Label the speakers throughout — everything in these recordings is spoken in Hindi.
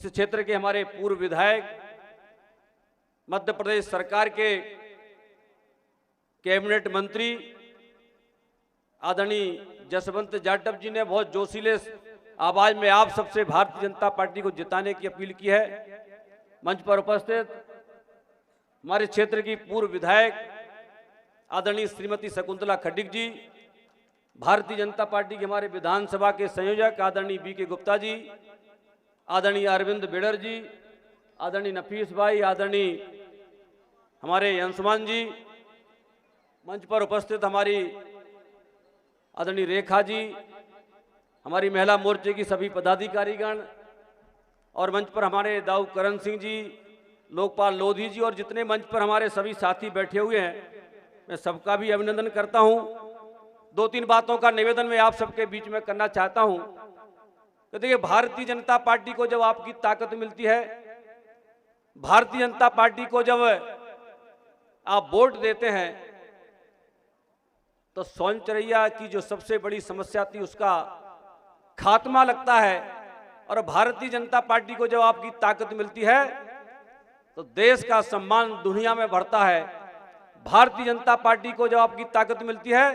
Speaker 1: इस क्षेत्र के हमारे पूर्व विधायक, मध्य प्रदेश सरकार के कैबिनेट मंत्री आदरणीय जसवंत जाटव जी ने बहुत जोशीले आवाज में आप सबसे भारतीय जनता पार्टी को जिताने की अपील की है। मंच पर उपस्थित हमारे क्षेत्र की पूर्व विधायक आदरणीय श्रीमती शकुंतला खड्डिक जी, भारतीय जनता पार्टी के हमारे विधानसभा के संयोजक आदरणीय बीके गुप्ता जी, आदरणीय अरविंद बेडर जी, आदरणीय नफीस भाई, आदरणीय हमारे अंशुमान जी, मंच पर उपस्थित हमारी आदरणीय रेखा जी, हमारी महिला मोर्चे की सभी पदाधिकारीगण और मंच पर हमारे दाऊ करण सिंह जी, लोकपाल लोधी जी और जितने मंच पर हमारे सभी साथी बैठे हुए हैं, मैं सबका भी अभिनंदन करता हूं। दो तीन बातों का निवेदन मैं आप सबके बीच में करना चाहता हूं। तो देखिए, भारतीय जनता पार्टी को जब आपकी ताकत मिलती है, भारतीय जनता पार्टी को जब आप वोट देते हैं, तो शौचरैया की जो सबसे बड़ी समस्या थी उसका खात्मा लगता है। और भारतीय जनता पार्टी को जब आपकी ताकत मिलती है तो देश का सम्मान दुनिया में बढ़ता है। भारतीय जनता पार्टी को जब आपकी ताकत मिलती है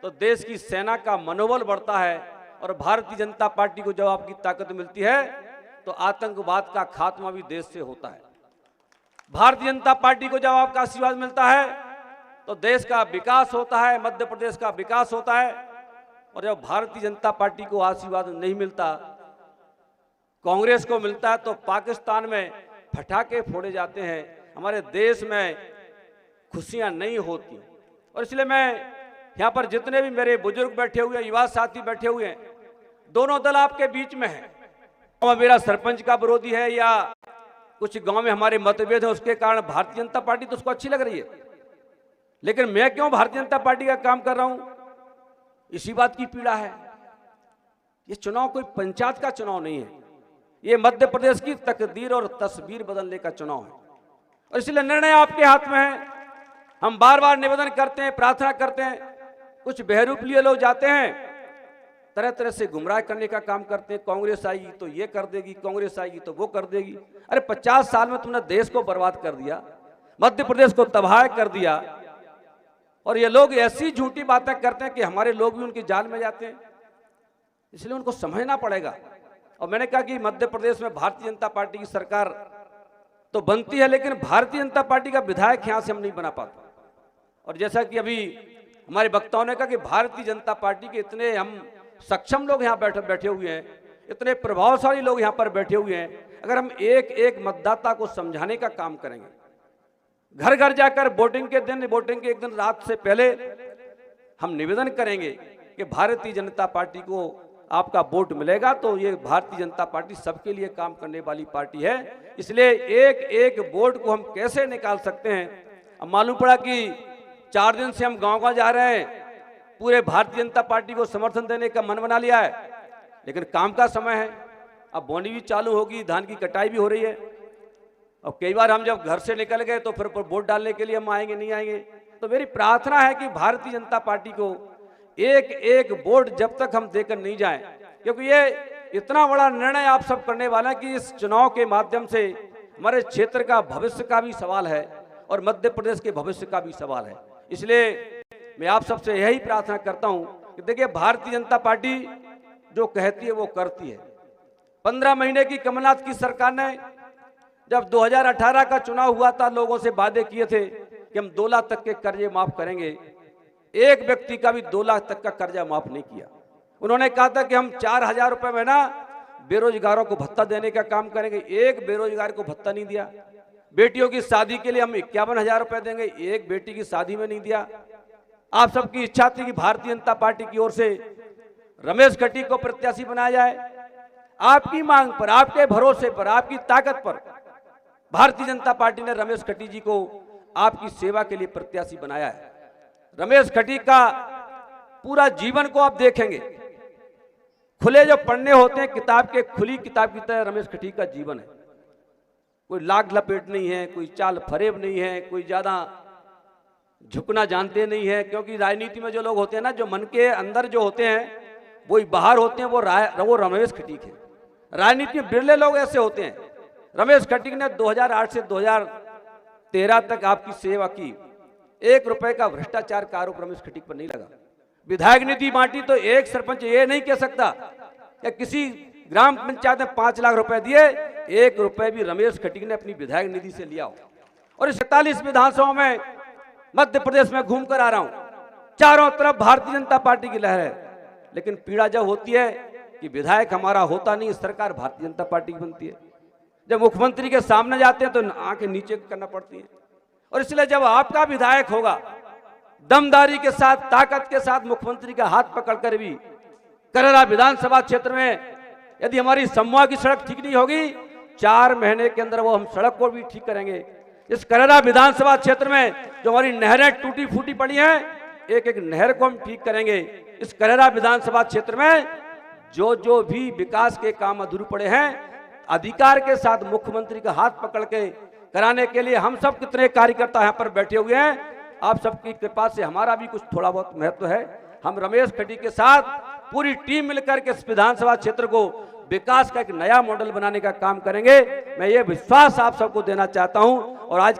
Speaker 1: तो देश की सेना का मनोबल बढ़ता है। और भारतीय जनता पार्टी को जब आपकी ताकत मिलती है तो आतंकवाद का खात्मा भी देश से होता है। भारतीय जनता पार्टी को जब आपका आशीर्वाद मिलता है तो देश का विकास होता है, मध्य प्रदेश का विकास होता है। और जब भारतीय जनता पार्टी को आशीर्वाद नहीं मिलता, कांग्रेस को मिलता है, तो पाकिस्तान में पटाखे फोड़े जाते हैं, हमारे देश में खुशियां नहीं होती। और इसलिए मैं यहाँ पर जितने भी मेरे बुजुर्ग बैठे हुए हैं, युवा साथी बैठे हुए हैं, दोनों दल आपके बीच में है। और मेरा सरपंच का विरोधी है या कुछ गांव में हमारे मतभेद है, उसके कारण भारतीय जनता पार्टी तो उसको अच्छी लग रही है, लेकिन मैं क्यों भारतीय जनता पार्टी का काम कर रहा हूं, इसी बात की पीड़ा है। ये चुनाव कोई पंचायत का चुनाव नहीं है, ये मध्य प्रदेश की तकदीर और तस्वीर बदलने का चुनाव है। और इसलिए निर्णय आपके हाथ में है। हम बार बार निवेदन करते हैं, प्रार्थना करते हैं। कुछ बहरूप लिए लोग जाते हैं, तरह तरह से गुमराह करने का काम करते हैं। कांग्रेस आएगी तो ये कर देगी, कांग्रेस आएगी तो वो कर देगी। अरे 50 साल में तुमने देश को बर्बाद कर दिया, मध्य प्रदेश को तबाह कर दिया। और ये लोग ऐसी झूठी बातें करते हैं कि हमारे लोग भी उनकी जाल में जाते हैं। इसलिए उनको समझना पड़ेगा। और मैंने कहा कि मध्य प्रदेश में भारतीय जनता पार्टी की सरकार तो बनती है, लेकिन भारतीय जनता पार्टी का विधायक यहां से हम नहीं बना पाते। और जैसा कि अभी हमारे वक्ताओं ने कहा कि भारतीय जनता पार्टी के इतने हम सक्षम लोग यहाँ बैठे हुए हैं, इतने प्रभावशाली लोग यहाँ पर बैठे हुए हैं। अगर हम एक एक मतदाता को समझाने का काम करेंगे, घर घर जाकर वोटिंग के एक दिन रात से पहले हम निवेदन करेंगे कि भारतीय जनता पार्टी को आपका वोट मिलेगा, तो ये भारतीय जनता पार्टी सबके लिए काम करने वाली पार्टी है। इसलिए एक एक वोट को हम कैसे निकाल सकते हैं। अब मालूम पड़ा कि 4 दिन से हम गांव जा रहे हैं, पूरे भारतीय जनता पार्टी को समर्थन देने का मन बना लिया है, लेकिन काम का समय है। अब बोनी भी चालू होगी, धान की कटाई भी हो रही है। और कई बार हम जब घर से निकल गए तो फिर वोट डालने के लिए हम आएंगे नहीं आएंगे। तो मेरी प्रार्थना है कि भारतीय जनता पार्टी को एक एक वोट जब तक हम देकर नहीं जाएं, क्योंकि ये इतना बड़ा निर्णय आप सब करने वाला है कि इस चुनाव के माध्यम से हमारे क्षेत्र का भविष्य का भी सवाल है और मध्य प्रदेश के भविष्य का भी सवाल है। इसलिए मैं आप सबसे यही प्रार्थना करता हूं कि देखिए, भारतीय जनता पार्टी जो कहती है वो करती है। 15 महीने की कमलनाथ की सरकार ने जब 2018 का चुनाव हुआ था, लोगों से वादे किए थे कि हम 2 लाख तक के कर्जे माफ करेंगे। एक व्यक्ति का भी 2 लाख तक का कर्जा माफ नहीं किया। उन्होंने कहा था कि हम 4000 रुपए में ना बेरोजगारों को भत्ता देने का काम करेंगे, एक बेरोजगार को भत्ता नहीं दिया। बेटियों की शादी के लिए हम 51,000 रुपए देंगे, एक बेटी की शादी में नहीं दिया। आप सबकी इच्छा थी कि भारतीय जनता पार्टी की ओर से रमेश खटीक को प्रत्याशी बनाया जाए। आपकी मांग पर, आपके भरोसे पर, आपकी ताकत पर भारतीय जनता पार्टी ने रमेश खटीक जी को आपकी सेवा के लिए प्रत्याशी बनाया है। रमेश खटीक का पूरा जीवन को आप देखेंगे, खुले जो पन्ने होते हैं किताब के, खुली किताब की तरह रमेश खटीक का जीवन है। कोई लाग लपेट नहीं है, कोई चाल फरेब नहीं है, कोई ज्यादा झुकना जानते नहीं है। क्योंकि राजनीति में जो लोग होते हैं ना, जो मन के अंदर जो होते हैं वही बाहर होते हैं, वो रमेश खटीक है। राजनीति में बिरले लोग ऐसे होते हैं। रमेश खटीक ने 2008 से 2013 तक आपकी सेवा की, 1 रुपए का भ्रष्टाचार का आरोप रमेश खटीक पर नहीं लगा। विधायक निधि बांटी तो एक सरपंच ये नहीं कह सकता कि किसी ग्राम पंचायत में 5 लाख रुपए दिए, 1 रुपए भी रमेश खटीक ने अपनी विधायक निधि से लिया हो। और इस 47 विधानसभा में मध्य प्रदेश में घूम कर आ रहा हूं, चारों तरफ भारतीय जनता पार्टी की लहर है, लेकिन पीड़ा जब होती है कि विधायक हमारा होता नहीं, सरकार भारतीय जनता पार्टी की बनती है। जब मुख्यमंत्री के सामने जाते हैं तो आंखें नीचे करना पड़ती है। और इसलिए जब आपका विधायक होगा, दमदारी के साथ, ताकत के साथ मुख्यमंत्री का हाथ पकड़कर भी कररा विधानसभा क्षेत्र में यदि हमारी समूह की सड़क ठीक नहीं होगी, 4 महीने के अंदर वो हम सड़क को भी ठीक करेंगे। इस कररा विधानसभा क्षेत्र में जो हमारी नहरें टूटी फूटी पड़ी हैं, एक एक नहर को हम ठीक करेंगे। इस कररा विधानसभा क्षेत्र में जो भी विकास के काम अधूरे पड़े हैं, अधिकार के साथ मुख्यमंत्री का हाथ पकड़ के कराने के लिए हम सब कितने कार्यकर्ता यहाँ पर बैठे हुए हैं, आप सबकी कृपा से हमारा भी कुछ थोड़ा बहुत महत्व है। हम रमेश खटीक के साथ पूरी टीम मिलकर के इस विधानसभा क्षेत्र को विकास का एक नया मॉडल बनाने का काम करेंगे। मैं ये विश्वास आप सबको देना चाहता हूं। और आज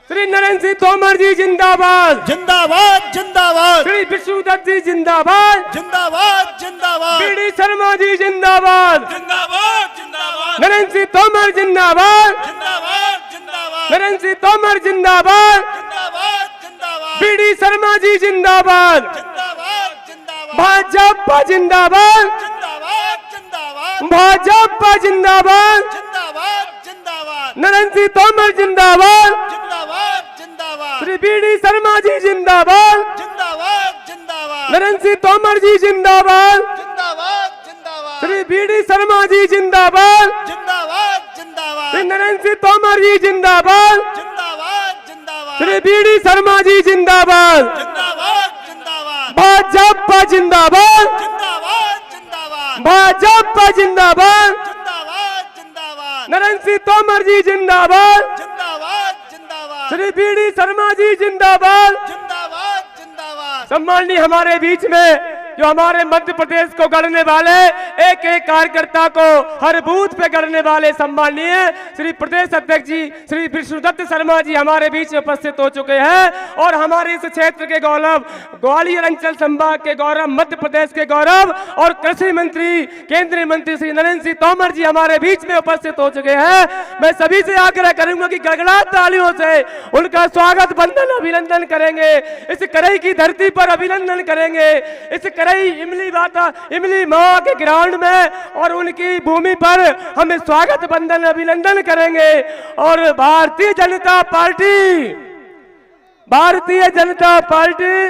Speaker 2: श्री नरेंद्र सिंह तोमर जी जिंदाबाद,
Speaker 3: जिंदाबाद जिंदाबाद,
Speaker 2: श्री विष्णुदत्त जी जिंदाबाद,
Speaker 3: जिंदाबाद जिंदाबाद,
Speaker 2: बीडी शर्मा जी जिंदाबाद,
Speaker 3: जिंदाबाद जिंदाबाद,
Speaker 2: नरेंद्र सिंह तोमर जिंदाबाद,
Speaker 3: जिंदाबाद जिंदाबाद,
Speaker 2: नरेंद्र सिंह तोमर जिंदाबाद,
Speaker 3: जिंदाबाद जिंदाबाद,
Speaker 2: बीडी शर्मा जी जिंदाबाद,
Speaker 3: जिंदाबाद जिंदाबाद,
Speaker 2: भाजपा जिंदाबाद,
Speaker 3: जिंदाबाद जिंदाबाद,
Speaker 2: भाजपा जिंदाबाद,
Speaker 3: जिंदाबाद जिंदाबाद,
Speaker 2: नरेंद्र सिंह तोमर जिंदाबाद,
Speaker 3: जिंदाबाद जिंदाबाद,
Speaker 2: श्री बीडी शर्मा जी जिंदाबाद,
Speaker 3: जिंदाबाद जिंदाबाद,
Speaker 2: नरेंद्र सिंह तोमर जी जिंदाबाद,
Speaker 3: जिंदाबाद जिंदाबाद,
Speaker 2: श्री बीडी शर्मा जी जिंदाबाद,
Speaker 3: जिंदाबाद जिंदाबाद,
Speaker 2: श्री नरेंद्र सिंह तोमर जी जिंदाबाद,
Speaker 3: जिंदाबाद जिंदाबाद,
Speaker 2: श्री बीडी शर्मा जी जिंदाबाद,
Speaker 3: जिंदाबाद जिंदाबाद,
Speaker 2: भाजपा जिंदाबाद,
Speaker 3: जिंदाबाद जिंदाबाद,
Speaker 2: भाजपा जिंदाबाद,
Speaker 3: जिंदाबाद जिंदाबाद,
Speaker 2: नरेंद्र सिंह तोमर जी जिंदाबाद,
Speaker 3: जिंदाबाद जिंदाबाद,
Speaker 2: श्री बीडी शर्मा जी जिंदाबाद।
Speaker 3: जिंदाबाद जिंदाबाद,
Speaker 2: सम्माननीय हमारे बीच में जो हमारे मध्य प्रदेश को गढ़ने वाले, एक एक कार्यकर्ता को हर बूथ पे गढ़ने वाले सम्माननीय श्री प्रदेश अध्यक्ष जी श्री विष्णुदत्त शर्मा जी हमारे बीच में उपस्थित हो चुके हैं। और हमारे इस क्षेत्र के गौरव, ग्वालियर अंचल संभाग के गौरव, मध्य प्रदेश के गौरव और कृषि मंत्री, केंद्रीय मंत्री श्री नरेंद्र सिंह तोमर जी हमारे बीच में उपस्थित हो चुके हैं। मैं सभी से आग्रह करूंगा कि गड़गड़ाहट तालियों से उनका स्वागत, वंदन, अभिनंदन करेंगे। इस करई की धरती पर अभिनंदन करेंगे। इस करई इमली माँ के ग्राउंड में और उनकी भूमि पर हम स्वागत, वंदन, अभिनंदन करेंगे। और Bharatiya Janata party, Bharatiya Janata party,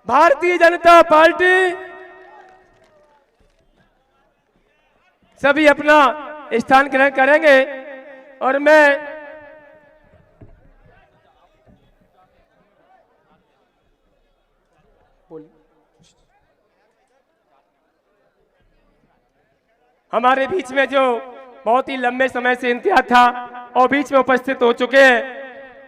Speaker 2: Bharatiya Janata party सभी अपना स्थान ग्रहण करेंगे। और मैं हमारे बीच में जो बहुत ही लंबे समय से इंतजार था और बीच में उपस्थित हो चुके हैं।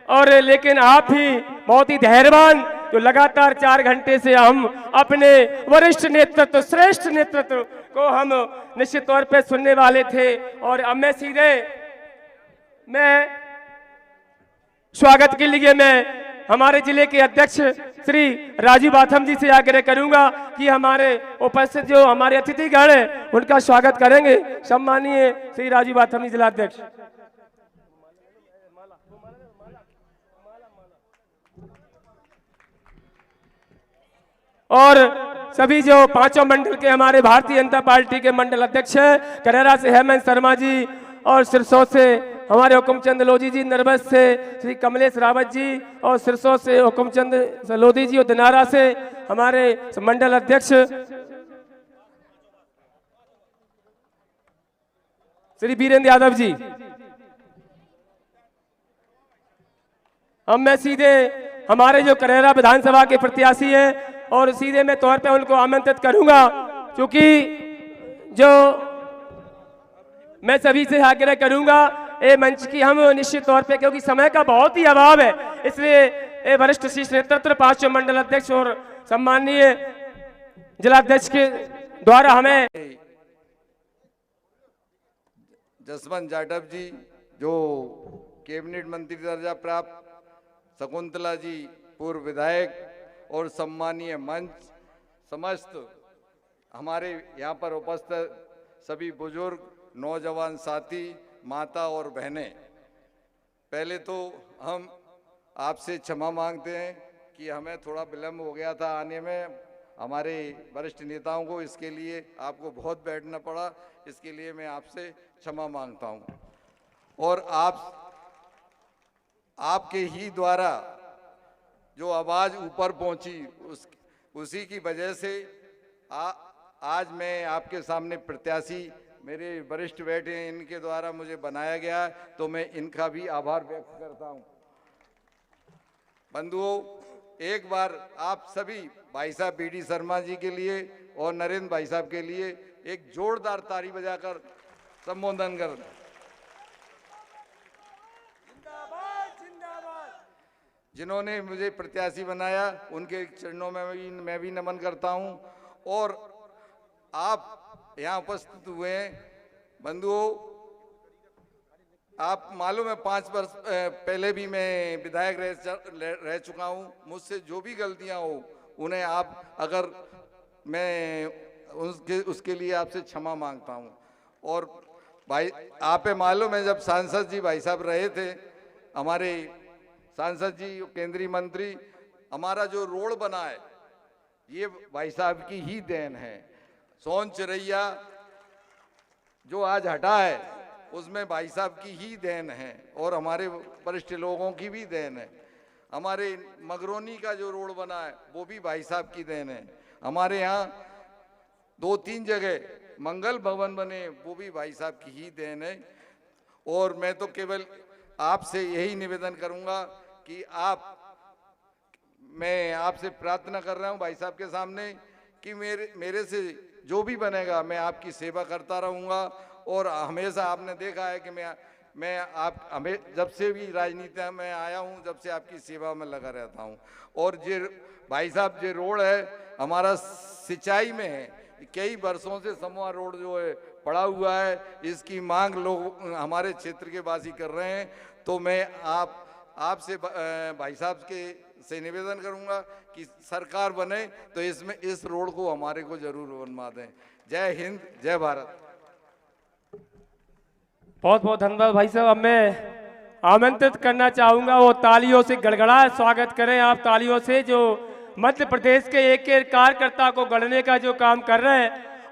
Speaker 2: और लेकिन आप ही बहुत ही धैर्यवान, जो लगातार 4 घंटे से हम अपने वरिष्ठ नेतृत्व, श्रेष्ठ नेतृत्व को हम निश्चित तौर पे सुनने वाले थे। और अब मैं सीधे स्वागत के लिए मैं हमारे जिले के अध्यक्ष श्री राजू बाथम जी से आग्रह करूंगा कि हमारे उपस्थित जो हमारे अतिथिगण हैं उनका स्वागत करेंगे। सम्मानीय श्री राजू बाथम जी, जिला अध्यक्ष। और सभी जो 5 मंडल के हमारे भारतीय जनता पार्टी के मंडल अध्यक्ष हैं, कररा से हेमंत शर्मा जी, और सिरसौ से हमारे हुकुमचंद लोधी जी, नरबस से श्री कमलेश रावत जी, और सिरसौ से हुकुमचंद लोधी जी, और दिनारा से हमारे मंडल अध्यक्ष श्री वीरेंद्र यादव जी। अब मैं सीधे हमारे जो कररा विधानसभा के प्रत्याशी हैं और सीधे मैं तौर पे उनको आमंत्रित करूंगा, क्योंकि जो मैं सभी से आग्रह करूंगा ये मंच की हम निश्चित तौर पे, क्योंकि समय का बहुत ही अभाव है, इसलिए वरिष्ठ शीर्ष नेतृत्व, 5 मंडल अध्यक्ष और सम्माननीय जिलाध्यक्ष के द्वारा हमें
Speaker 4: जसवंत जाटव जी जो कैबिनेट मंत्री दर्जा प्राप्त, शकुंतला जी पूर्व विधायक और सम्मानीय मंच, समस्त हमारे यहाँ पर उपस्थित सभी बुजुर्ग, नौजवान साथी, माता और बहनें, पहले तो हम आपसे क्षमा मांगते हैं कि हमें थोड़ा विलम्ब हो गया था आने में, हमारे वरिष्ठ नेताओं को, इसके लिए आपको बहुत बैठना पड़ा, इसके लिए मैं आपसे क्षमा मांगता हूं। और आपके ही द्वारा जो आवाज़ ऊपर पहुंची उसी की वजह से आज मैं आपके सामने प्रत्याशी, मेरे वरिष्ठ बैठे हैं, इनके द्वारा मुझे बनाया गया, तो मैं इनका भी आभार व्यक्त करता हूं। बंधुओं, एक बार आप सभी भाई साहब बीडी शर्मा जी के लिए और नरेंद्र भाई साहब के लिए एक जोरदार ताली बजाकर संबोधन कर। जिन्होंने मुझे प्रत्याशी बनाया उनके चरणों में मैं भी नमन करता हूं। और आप यहाँ उपस्थित हुए हैं बंधुओं, आप मालूम है 5 वर्ष पहले भी मैं विधायक रह चुका हूँ। मुझसे जो भी गलतियाँ हो उन्हें आप, अगर मैं उसके लिए आपसे क्षमा मांगता हूँ। और भाई आप मालूम है, जब सांसद जी भाई साहब रहे थे, हमारे सांसद जी केंद्रीय मंत्री, हमारा जो रोड बना है ये भाई साहब की ही देन है। सोन चिरैया जो आज हटा है उसमें भाई साहब की ही देन है और हमारे वरिष्ठ लोगों की भी देन है। हमारे मगरोनी का जो रोड बना है वो भी भाई साहब की देन है। हमारे यहाँ 2-3 जगह मंगल भवन बने वो भी भाई साहब की ही देन है। और मैं तो केवल आपसे यही निवेदन करूंगा कि मैं आपसे प्रार्थना कर रहा हूं भाई साहब के सामने कि मेरे से जो भी बनेगा मैं आपकी सेवा करता रहूंगा। और हमेशा आपने देखा है कि हमें जब से भी राजनीति में आया हूं, जब से आपकी सेवा में लगा रहता हूं। और जे भाई साहब जो रोड है हमारा सिंचाई में है, कई वर्षों से समूह रोड जो है पड़ा हुआ है, इसकी मांग लोग हमारे क्षेत्र के वासी कर रहे हैं। तो मैं आपसे भाई साहब से निवेदन करूंगा कि सरकार बने तो इस रोड को हमारे को जरूर बनवा दें। जय हिंद, जय भारत।
Speaker 2: बहुत बहुत धन्यवाद भाई साहब। अब मैं आमंत्रित करना चाहूंगा वो तालियों से गड़गड़ा स्वागत करें आप तालियों से, जो मध्य प्रदेश के एक एक कार्यकर्ता को गढ़ने का जो काम कर रहे हैं।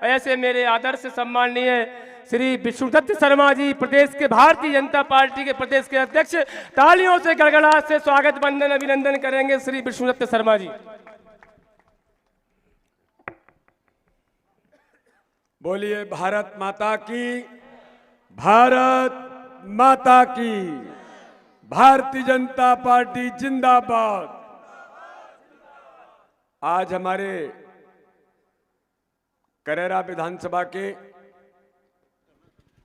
Speaker 2: ऐसे मेरे आदर्श सम्माननीय श्री विष्णुदत्त शर्मा जी, प्रदेश के भारतीय जनता पार्टी के प्रदेश के अध्यक्ष, तालियों से गड़गड़ाहट से स्वागत वंदन अभिनंदन करेंगे श्री विष्णुदत्त शर्मा जी।
Speaker 5: बोलिए भारत माता की, भारत माता की, भारतीय जनता पार्टी जिंदाबाद। आज हमारे करेरा विधानसभा के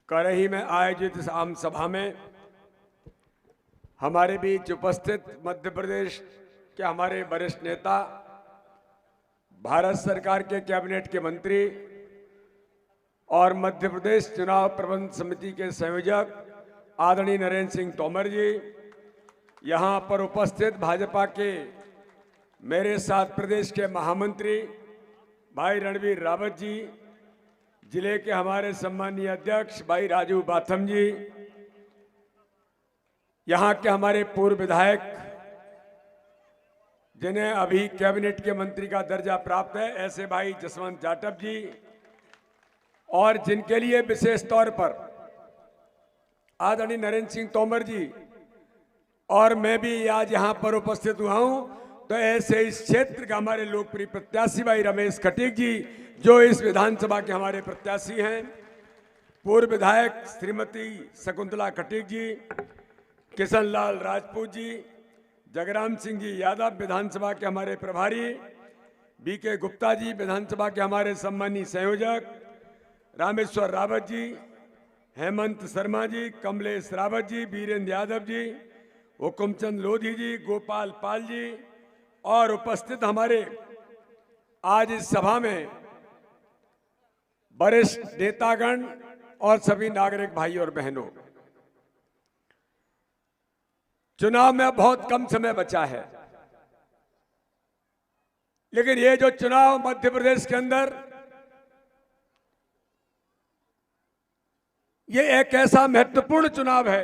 Speaker 5: करही में आयोजित इस आम सभा में हमारे बीच उपस्थित मध्य प्रदेश के हमारे वरिष्ठ नेता, भारत सरकार के कैबिनेट के मंत्री और मध्य प्रदेश चुनाव प्रबंध समिति के संयोजक आदरणीय नरेंद्र सिंह तोमर जी, यहाँ पर उपस्थित भाजपा के मेरे साथ प्रदेश के महामंत्री भाई रणवीर रावत जी, जिले के हमारे सम्मानीय अध्यक्ष भाई राजू बाथम जी, यहाँ के हमारे पूर्व विधायक जिन्हें अभी कैबिनेट के मंत्री का दर्जा प्राप्त है, ऐसे भाई जसवंत जाटव जी, और जिनके लिए विशेष तौर पर आदरणीय नरेंद्र सिंह तोमर जी और मैं भी आज यहाँ पर उपस्थित हुआ हूँ। तो ऐसे इस क्षेत्र का हमारे लोकप्रिय प्रत्याशी भाई रमेश खटीक जी, जो इस विधानसभा के हमारे प्रत्याशी हैं, पूर्व विधायक श्रीमती शकुंतला खटीक जी, किशन लाल राजपूत जी, जगराम सिंह जी यादव विधानसभा के हमारे प्रभारी, बीके गुप्ता जी विधानसभा के हमारे सम्मानीय संयोजक, रामेश्वर रावत जी, हेमंत शर्मा जी, कमलेश रावत जी, वीरेंद्र यादव जी, हुकुमचंद लोधी जी, गोपाल पाल जी, और उपस्थित हमारे आज इस सभा में वरिष्ठ नेतागण और सभी नागरिक भाई और बहनों, चुनाव में बहुत कम समय बचा है, लेकिन ये जो चुनाव मध्य प्रदेश के अंदर, ये एक ऐसा महत्वपूर्ण चुनाव है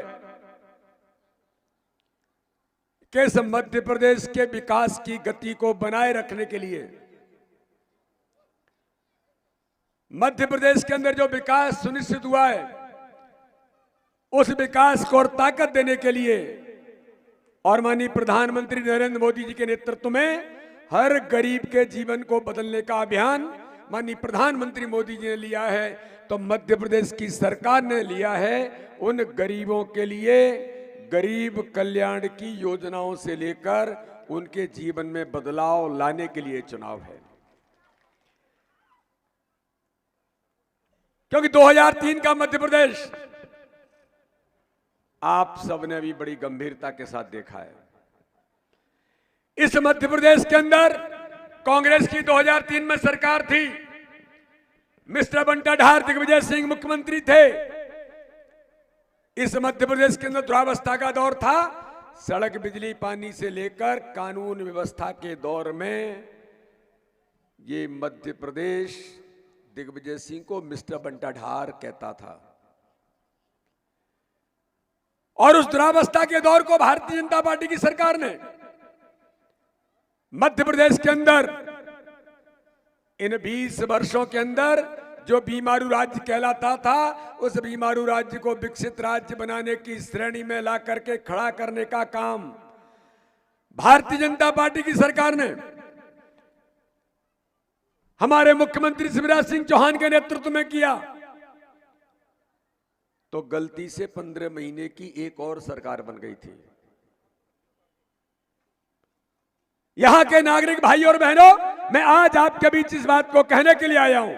Speaker 5: कि इस मध्य प्रदेश के विकास की गति को बनाए रखने के लिए, मध्य प्रदेश के अंदर जो विकास सुनिश्चित हुआ है, उस विकास को और ताकत देने के लिए और माननीय प्रधानमंत्री नरेंद्र मोदी जी के नेतृत्व में हर गरीब के जीवन को बदलने का अभियान माननीय प्रधानमंत्री मोदी जी ने लिया है, तो मध्य प्रदेश की सरकार ने लिया है उन गरीबों के लिए गरीब कल्याण की योजनाओं से लेकर उनके जीवन में बदलाव लाने के लिए चुनाव है। क्योंकि 2003 का मध्य प्रदेश आप सबने भी बड़ी गंभीरता के साथ देखा है। इस मध्य प्रदेश के अंदर कांग्रेस की 2003 में सरकार थी, मिस्टर बंटाधार दिग्विजय सिंह मुख्यमंत्री थे। इस मध्य प्रदेश के अंदर दुरावस्था का दौर था। सड़क, बिजली, पानी से लेकर कानून व्यवस्था के दौर में ये मध्य प्रदेश दिग्विजय सिंह को मिस्टर बंटाधार कहता था। और उस दुरावस्था के दौर को भारतीय जनता पार्टी की सरकार ने मध्य प्रदेश के अंदर इन 20 वर्षों के अंदर जो बीमारू राज्य कहलाता था, उस बीमारू राज्य को विकसित राज्य बनाने की श्रेणी में ला करके खड़ा करने का काम भारतीय जनता पार्टी की सरकार ने हमारे मुख्यमंत्री शिवराज सिंह चौहान के नेतृत्व में किया। तो गलती से 15 महीने की एक और सरकार बन गई थी। यहां के नागरिक भाई और बहनों, मैं आज आपके बीच इस बात को कहने के लिए आया हूं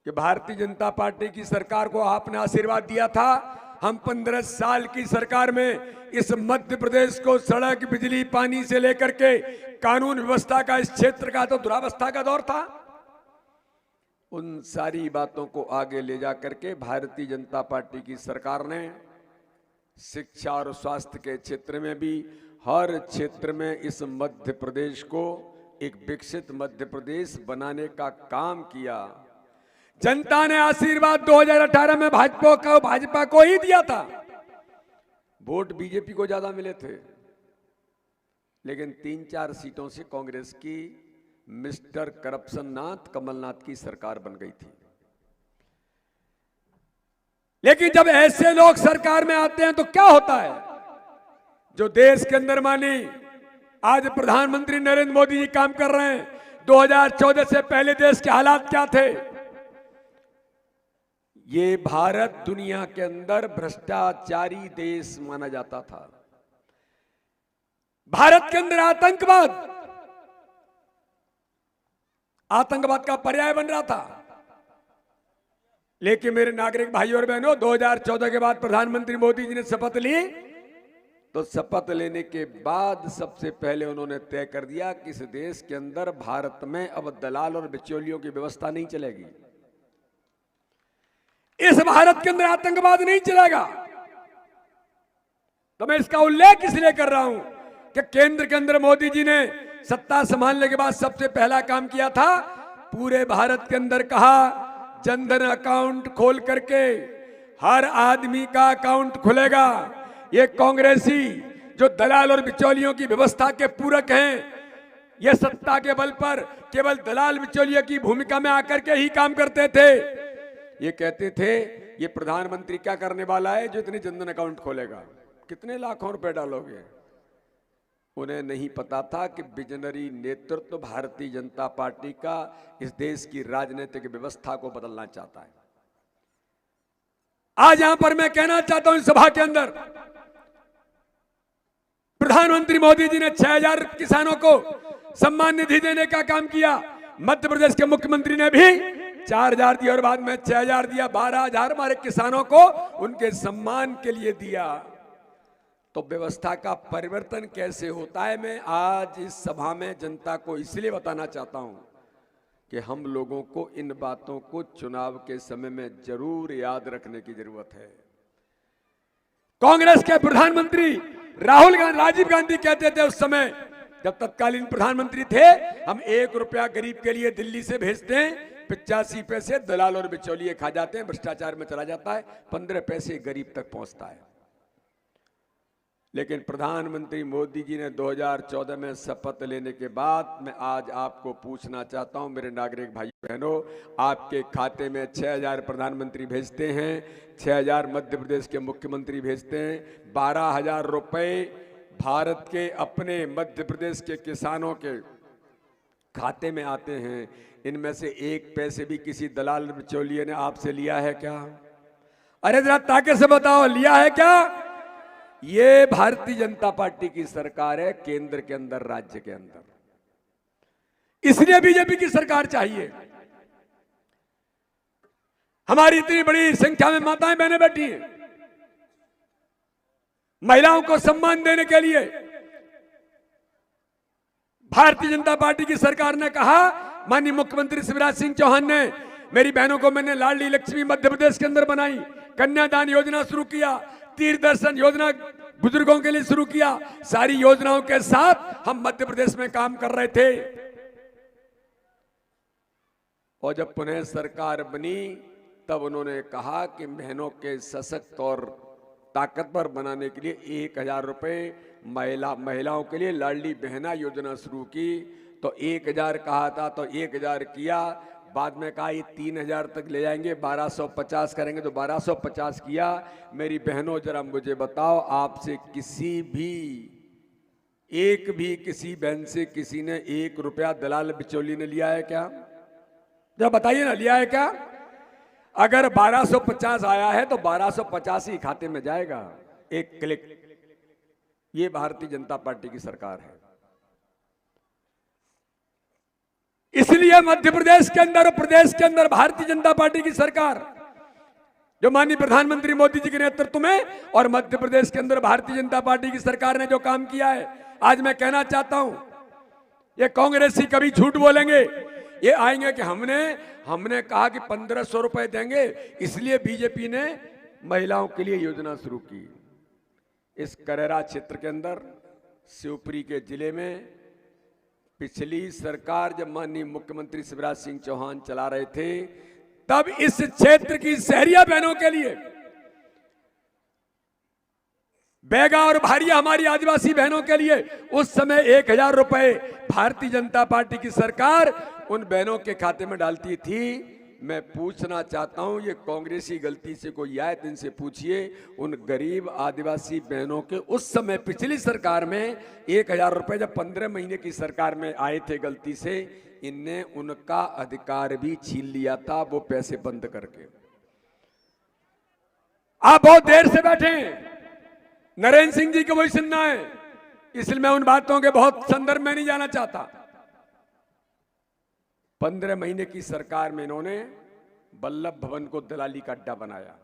Speaker 5: कि भारतीय जनता पार्टी की सरकार को आपने आशीर्वाद दिया था। हम 15 साल की सरकार में इस मध्य प्रदेश को सड़क, बिजली, पानी से लेकर के कानून व्यवस्था का, इस क्षेत्र का तो दुरावस्था का दौर था। उन सारी बातों को आगे ले जा करके भारतीय जनता पार्टी की सरकार ने शिक्षा और स्वास्थ्य के क्षेत्र में भी हर क्षेत्र में इस मध्य प्रदेश को एक विकसित मध्य प्रदेश बनाने का काम किया। जनता ने आशीर्वाद 2018 में भाजपा को ही दिया था। वोट बीजेपी को ज्यादा मिले थे, लेकिन 3-4 सीटों से कांग्रेस की मिस्टर करप्शन नाथ कमलनाथ की सरकार बन गई थी। लेकिन जब ऐसे लोग सरकार में आते हैं तो क्या होता है? जो देश के अंदर मानी आज प्रधानमंत्री नरेंद्र मोदी जी काम कर रहे हैं, 2014 से पहले देश के हालात क्या थे? ये भारत दुनिया के अंदर भ्रष्टाचारी देश माना जाता था। भारत के अंदर आतंकवाद का पर्याय बन रहा था। लेकिन मेरे नागरिक भाइयों और बहनों, 2014 के बाद प्रधानमंत्री मोदी जी ने शपथ ली, तो शपथ लेने के बाद सबसे पहले उन्होंने तय कर दिया कि इस देश के अंदर भारत में अब दलाल और बिचौलियों की व्यवस्था नहीं चलेगी। इस भारत के अंदर आतंकवाद नहीं चलेगा। तो मैं इसका उल्लेख इसलिए कर रहा हूं कि केंद्र के अंदर मोदी जी ने सत्ता संभालने के बाद सबसे पहला काम किया था, पूरे भारत के अंदर कहा जनधन अकाउंट खोल करके हर आदमी का अकाउंट खुलेगा। ये कांग्रेसी जो दलाल और बिचौलियों की व्यवस्था के पूरक हैं, ये सत्ता के बल पर केवल दलाल बिचौलियों की भूमिका में आकर के ही काम करते थे। ये कहते थे ये प्रधानमंत्री क्या करने वाला है जो इतने जनधन अकाउंट खोलेगा, कितने लाखों रुपए डालोगे। उन्हें नहीं पता था कि विजनरी नेतृत्व भारतीय जनता पार्टी का इस देश की राजनीतिक व्यवस्था को बदलना चाहता है। आज यहां पर मैं कहना चाहता हूं इस सभा के अंदर, प्रधानमंत्री मोदी जी ने 6000 किसानों को सम्मान निधि देने का काम किया। मध्य प्रदेश के मुख्यमंत्री ने भी 4000 दिया और बाद में 6000 दिया, 12000 हमारे किसानों को उनके सम्मान के लिए दिया। तो व्यवस्था का परिवर्तन कैसे होता है, मैं आज इस सभा में जनता को इसलिए बताना चाहता हूं कि हम लोगों को इन बातों को चुनाव के समय में जरूर याद रखने की जरूरत है। कांग्रेस के प्रधानमंत्री राजीव गांधी कहते थे उस समय जब तत्कालीन प्रधानमंत्री थे, हम 1 रुपया गरीब के लिए दिल्ली से भेजते हैं, 85 पैसे दलाल और बिचौलिए खा जाते हैं, भ्रष्टाचार में चला जाता है, 15 पैसे गरीब तक पहुंचता है। लेकिन प्रधानमंत्री मोदी जी ने 2014 में शपथ लेने के बाद मैं आज आपको पूछना चाहता हूं, मेरे नागरिक भाई बहनों, आपके खाते में 6000 प्रधानमंत्री भेजते हैं, 6000 मध्य प्रदेश के मुख्यमंत्री भेजते हैं, 12,000 रुपए भारत के अपने मध्य प्रदेश के किसानों के खाते में आते हैं। इनमें से 1 पैसे भी किसी दलाल बिचौलिए ने आपसे लिया है क्या? अरे जरा ताकत से बताओ, लिया है क्या? ये भारतीय जनता पार्टी की सरकार है, केंद्र के अंदर, राज्य के अंदर। इसलिए बीजेपी की सरकार चाहिए। हमारी इतनी बड़ी संख्या में माताएं बहनें बैठी हैं, महिलाओं को सम्मान देने के लिए भारतीय जनता पार्टी की सरकार ने कहा, माननीय मुख्यमंत्री शिवराज सिंह चौहान ने, मेरी बहनों को मैंने लाडली लक्ष्मी मध्य प्रदेश के अंदर बनाई, कन्यादान योजना शुरू किया, तीर्थ दर्शन योजना बुजुर्गों के लिए शुरू किया। सारी योजनाओं के साथ हम मध्य प्रदेश में काम कर रहे थे। और जब पुनः सरकार बनी तब उन्होंने कहा कि बहनों के सशक्त और ताकतवर बनाने के लिए 1000 रुपए महिलाओं के लिए लाडली बहना योजना शुरू की। तो 1000 कहा था तो 1000 किया, बाद में कहा ये 3000 तक ले जाएंगे, 1250 करेंगे, तो 1250 किया। मेरी बहनों जरा मुझे बताओ, आपसे किसी बहन से किसी ने 1 रुपया दलाल बिचौली ने लिया है क्या? जरा बताइए ना, लिया है क्या? अगर 1250 आया है तो 1250 ही खाते में जाएगा, एक क्लिक। ये भारतीय जनता पार्टी की सरकार है। इसलिए मध्य प्रदेश के अंदर और प्रदेश के अंदर भारतीय जनता पार्टी की सरकार, जो माननीय प्रधानमंत्री मोदी जी के नेतृत्व में और मध्य प्रदेश के अंदर भारतीय जनता पार्टी की सरकार ने जो काम किया है, आज मैं कहना चाहता हूं, ये कांग्रेसी कभी झूठ बोलेंगे, ये आएंगे कि हमने कहा कि 1500 रुपए देंगे, इसलिए बीजेपी ने महिलाओं के लिए योजना शुरू की। इस करेरा क्षेत्र के अंदर शिवपुरी के जिले में पिछली सरकार जब माननीय मुख्यमंत्री शिवराज सिंह चौहान चला रहे थे, तब इस क्षेत्र की शहरिया बहनों के लिए, बैगा और भारिया हमारी आदिवासी बहनों के लिए उस समय 1000 रुपए भारतीय जनता पार्टी की सरकार उन बहनों के खाते में डालती थी। मैं पूछना चाहता हूं, ये कांग्रेसी गलती से कोई आए तो इनसे पूछिए, उन गरीब आदिवासी बहनों के उस समय पिछली सरकार में 1000 रुपए जब 15 महीने की सरकार में आए थे गलती से, इनने उनका अधिकार भी छीन लिया था, वो पैसे बंद करके। आप बहुत देर से बैठे, नरेंद्र सिंह जी को वही सुनना है, इसलिए मैं उन बातों के बहुत संदर्भ में नहीं जाना चाहता। 15 महीने की सरकार में इन्होंने वल्लभ भवन को दलाली का अड्डा बनाया,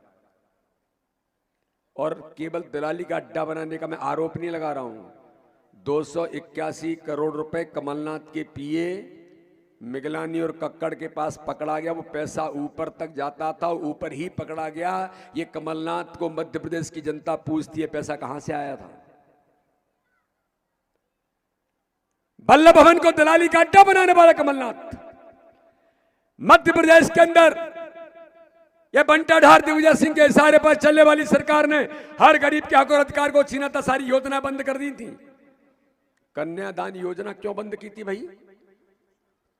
Speaker 5: और केवल दलाली का अड्डा बनाने का मैं आरोप नहीं लगा रहा हूं। 281 करोड़ रुपए कमलनाथ के पीए मिगलानी और कक्कड़ के पास पकड़ा गया, वो पैसा ऊपर तक जाता था, ऊपर ही पकड़ा गया। ये कमलनाथ को मध्य प्रदेश की जनता पूछती है पैसा कहां से आया था। वल्लभ भवन को दलाली का अड्डा बनाने वाला कमलनाथ, मध्य प्रदेश के अंदर यह बंटाढार दिग्विजय सिंह के इशारे पर चलने वाली सरकार ने हर गरीब के हक और अधिकार को छीना था, सारी योजना बंद कर दी थी। कन्यादान योजना क्यों बंद की थी भाई?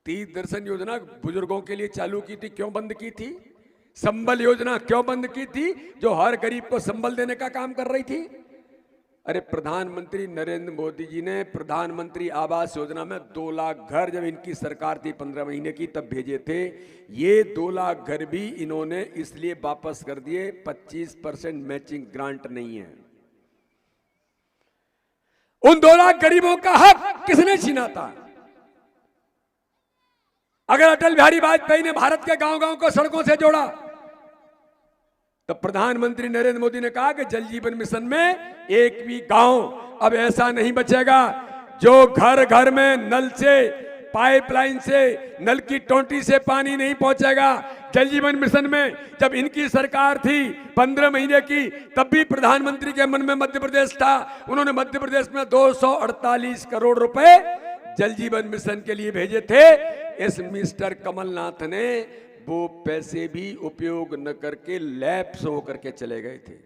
Speaker 5: तीर्थ दर्शन योजना बुजुर्गों के लिए चालू की थी, क्यों बंद की थी? संबल योजना क्यों बंद की थी, जो हर गरीब को संबल देने का काम कर रही थी? अरे प्रधानमंत्री नरेंद्र मोदी जी ने प्रधानमंत्री आवास योजना में 2 लाख घर जब इनकी सरकार थी 15 महीने की तब भेजे थे। ये 2 लाख घर भी इन्होंने इसलिए वापस कर दिए, 25% मैचिंग ग्रांट नहीं है। उन 2 लाख गरीबों का हक किसने छीना था? अगर अटल बिहारी वाजपेयी ने भारत के गांव-गांव को सड़कों से जोड़ा, तो प्रधानमंत्री नरेंद्र मोदी ने कहा कि जल जीवन मिशन में एक भी गांव अब ऐसा नहीं बचेगा जो घर घर में नल से पाइपलाइन से, नल की टोंटी से पानी नहीं पहुंचेगा। जल जीवन मिशन में जब इनकी सरकार थी 15 महीने की, तब भी प्रधानमंत्री के मन में मध्य प्रदेश था। उन्होंने मध्य प्रदेश में 248 करोड़ रुपए जल जीवन मिशन के लिए भेजे थे। इस मिस्टर कमलनाथ ने वो पैसे भी उपयोग न करके लैप्स होकर के चले गए थे।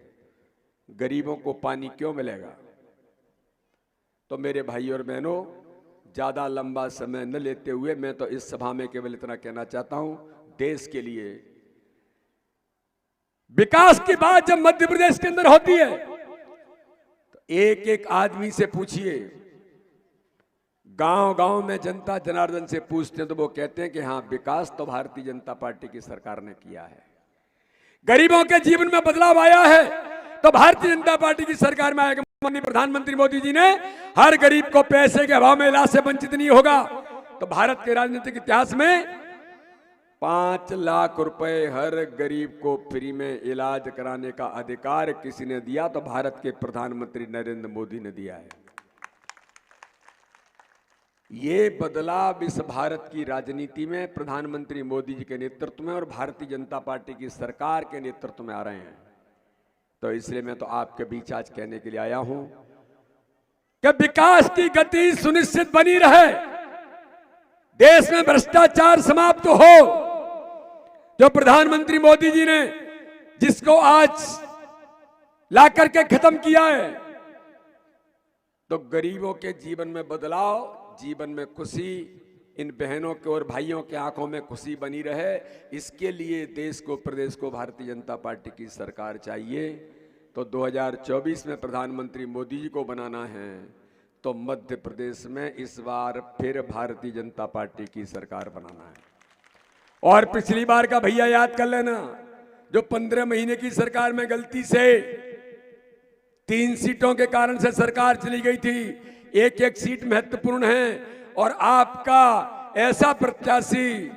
Speaker 5: गरीबों को पानी क्यों मिलेगा? तो मेरे भाई और बहनों, ज्यादा लंबा समय न लेते हुए मैं तो इस सभा में केवल इतना कहना चाहता हूं, देश के लिए विकास की बात जब मध्य प्रदेश के अंदर होती है तो एक एक आदमी से पूछिए, गांव गांव में जनता जनार्दन से पूछते हैं तो वो कहते हैं कि हाँ, विकास तो भारतीय जनता पार्टी की सरकार ने किया है। गरीबों के जीवन में बदलाव आया है तो भारतीय जनता पार्टी की सरकार में आएगा। माननीय प्रधानमंत्री मोदी जी ने हर गरीब को पैसे के अभाव में इलाज से वंचित नहीं होगा। तो भारत के राजनीतिक इतिहास में 5 लाख रुपए हर गरीब को फ्री में इलाज कराने का अधिकार किसी ने दिया तो भारत के प्रधानमंत्री नरेंद्र मोदी ने दिया है। ये बदलाव इस भारत की राजनीति में प्रधानमंत्री मोदी जी के नेतृत्व में और भारतीय जनता पार्टी की सरकार के नेतृत्व में आ रहे हैं। तो इसलिए मैं तो आपके बीच आज कहने के लिए आया हूं कि विकास की गति सुनिश्चित बनी रहे, देश में भ्रष्टाचार समाप्त हो। जो प्रधानमंत्री मोदी जी ने जिसको आज ला करके खत्म किया है, तो गरीबों के जीवन में बदलाव, जीवन में खुशी, इन बहनों के और भाइयों के आंखों में खुशी बनी रहे, इसके लिए देश को, प्रदेश को भारतीय जनता पार्टी की सरकार चाहिए। तो 2024 में प्रधानमंत्री मोदी जी को बनाना है तो मध्य प्रदेश में इस बार फिर भारतीय जनता पार्टी की सरकार बनाना है। और पिछली बार का भैया याद कर लेना, जो 15 महीने की सरकार में गलती से 3 सीटों के कारण से सरकार चली गई थी। एक एक सीट महत्वपूर्ण है और आपका ऐसा प्रत्याशी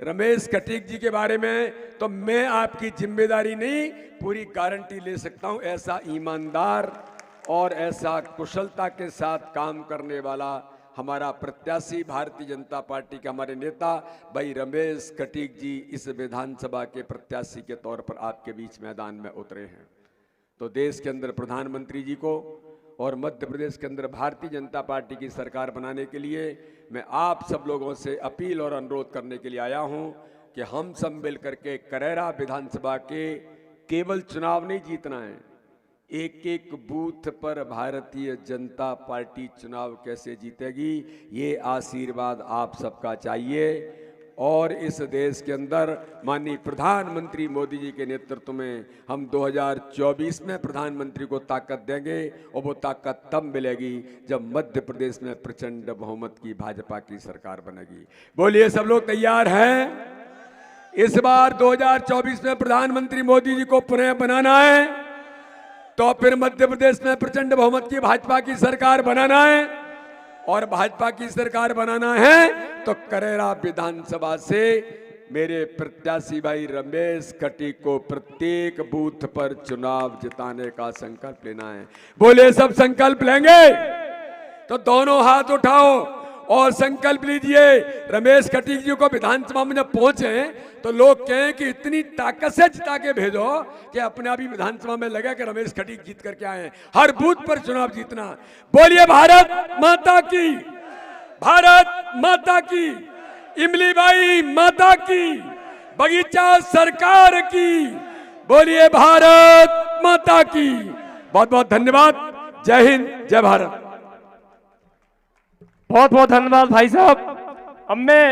Speaker 5: रमेश कटीक जी के बारे में तो मैं आपकी जिम्मेदारी नहीं, पूरी गारंटी ले सकता हूं। ऐसा ईमानदार और ऐसा कुशलता के साथ काम करने वाला हमारा प्रत्याशी, भारतीय जनता पार्टी के हमारे नेता भाई रमेश कटीक जी इस विधानसभा के प्रत्याशी के तौर पर आपके बीच मैदान में उतरे हैं। तो देश के अंदर प्रधानमंत्री जी को और मध्य प्रदेश के अंदर भारतीय जनता पार्टी की सरकार बनाने के लिए मैं आप सब लोगों से अपील और अनुरोध करने के लिए आया हूं कि हम सब मिल करके करेरा विधानसभा के केवल चुनाव नहीं जीतना है, एक एक बूथ पर भारतीय जनता पार्टी चुनाव कैसे जीतेगी, ये आशीर्वाद आप सबका चाहिए। और इस देश के अंदर माननीय प्रधानमंत्री मोदी जी के नेतृत्व में हम 2024 में प्रधानमंत्री को ताकत देंगे और वो ताकत तब मिलेगी जब मध्य प्रदेश में प्रचंड बहुमत की भाजपा की सरकार बनेगी। बोलिए, सब लोग तैयार हैं? इस बार 2024 में प्रधानमंत्री मोदी जी को पुनः बनाना है तो फिर मध्य प्रदेश में प्रचंड बहुमत की भाजपा की सरकार बनाना है और भाजपा की सरकार बनाना है तो करेरा विधानसभा से मेरे प्रत्याशी भाई रमेश कटीक को प्रत्येक बूथ पर चुनाव जिताने का संकल्प लेना है। बोले, सब संकल्प लेंगे? तो दोनों हाथ उठाओ और संकल्प लीजिए। रमेश कटीक जी को विधानसभा में जब पहुंचे तो लोग कहें कि इतनी ताकत से जिता के भेजो कि अपने आप ही विधानसभा में लगा कि रमेश कटीक जीत करके आए। हर बूथ पर चुनाव जीतना। बोलिए, भारत माता की, भारत माता की, इमली बाई माता की, बगीचा सरकार की। बोलिए, भारत माता की। बहुत बहुत धन्यवाद। जय हिंद, जय भारत।
Speaker 2: बहुत बहुत धन्यवाद भाई साहब। अब मैं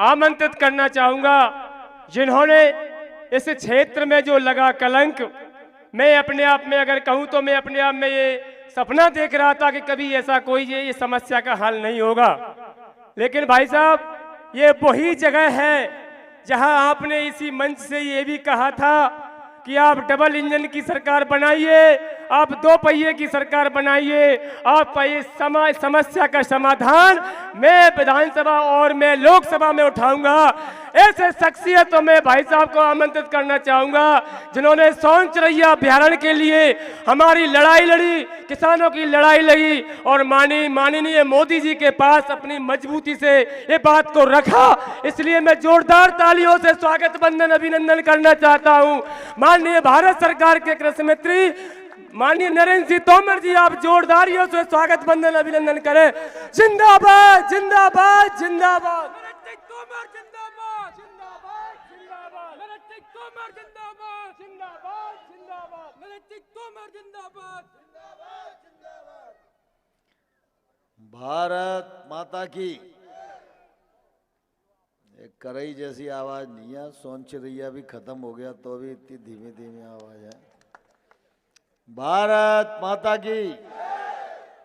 Speaker 2: आमंत्रित करना चाहूंगा जिन्होंने इस क्षेत्र में जो लगा कलंक, मैं अपने आप में अगर कहूं तो मैं अपने आप में ये सपना देख रहा था कि कभी ऐसा कोई ये समस्या का हल नहीं होगा। लेकिन भाई साहब, ये वही जगह है जहां आपने इसी मंच से ये भी कहा था कि आप डबल इंजन की सरकार बनाइए, आप 2 पहिए की सरकार बनाइए, आप ये समस्या का समाधान मैं विधानसभा और मैं लोकसभा में उठाऊंगा। ऐसे शख्सियतों में भाई साहब को आमंत्रित करना चाहूंगा जिन्होंने सोनचरैया अभ्यारण्य के लिए हमारी लड़ाई लड़ी, किसानों की लड़ाई लड़ी और माननीय मोदी जी के पास अपनी मजबूती से ये बात को रखा। इसलिए मैं जोरदार तालियों से स्वागत बंदन अभिनंदन करना चाहता हूं माननीय भारत सरकार के कृषि मंत्री माननीय नरेंद्र सिंह तोमर जी, आप जोरदारियों से स्वागत बंदन अभिनंदन करें। जिंदाबाद जिंदाबाद जिंदाबाद तोमर जिंदाबाद जिंदाबाद जिंदाबाद तोमर जिंदाबाद जिंदाबाद जिंदाबाद तोमर जिंदाबाद जिंदाबाद जिंदाबाद।
Speaker 6: भारत माता की। एक करई जैसी आवाज नहीं है, सोनचरैया भी खत्म हो गया तो भी इतनी धीमी धीमी आवाज है। भारत माता की,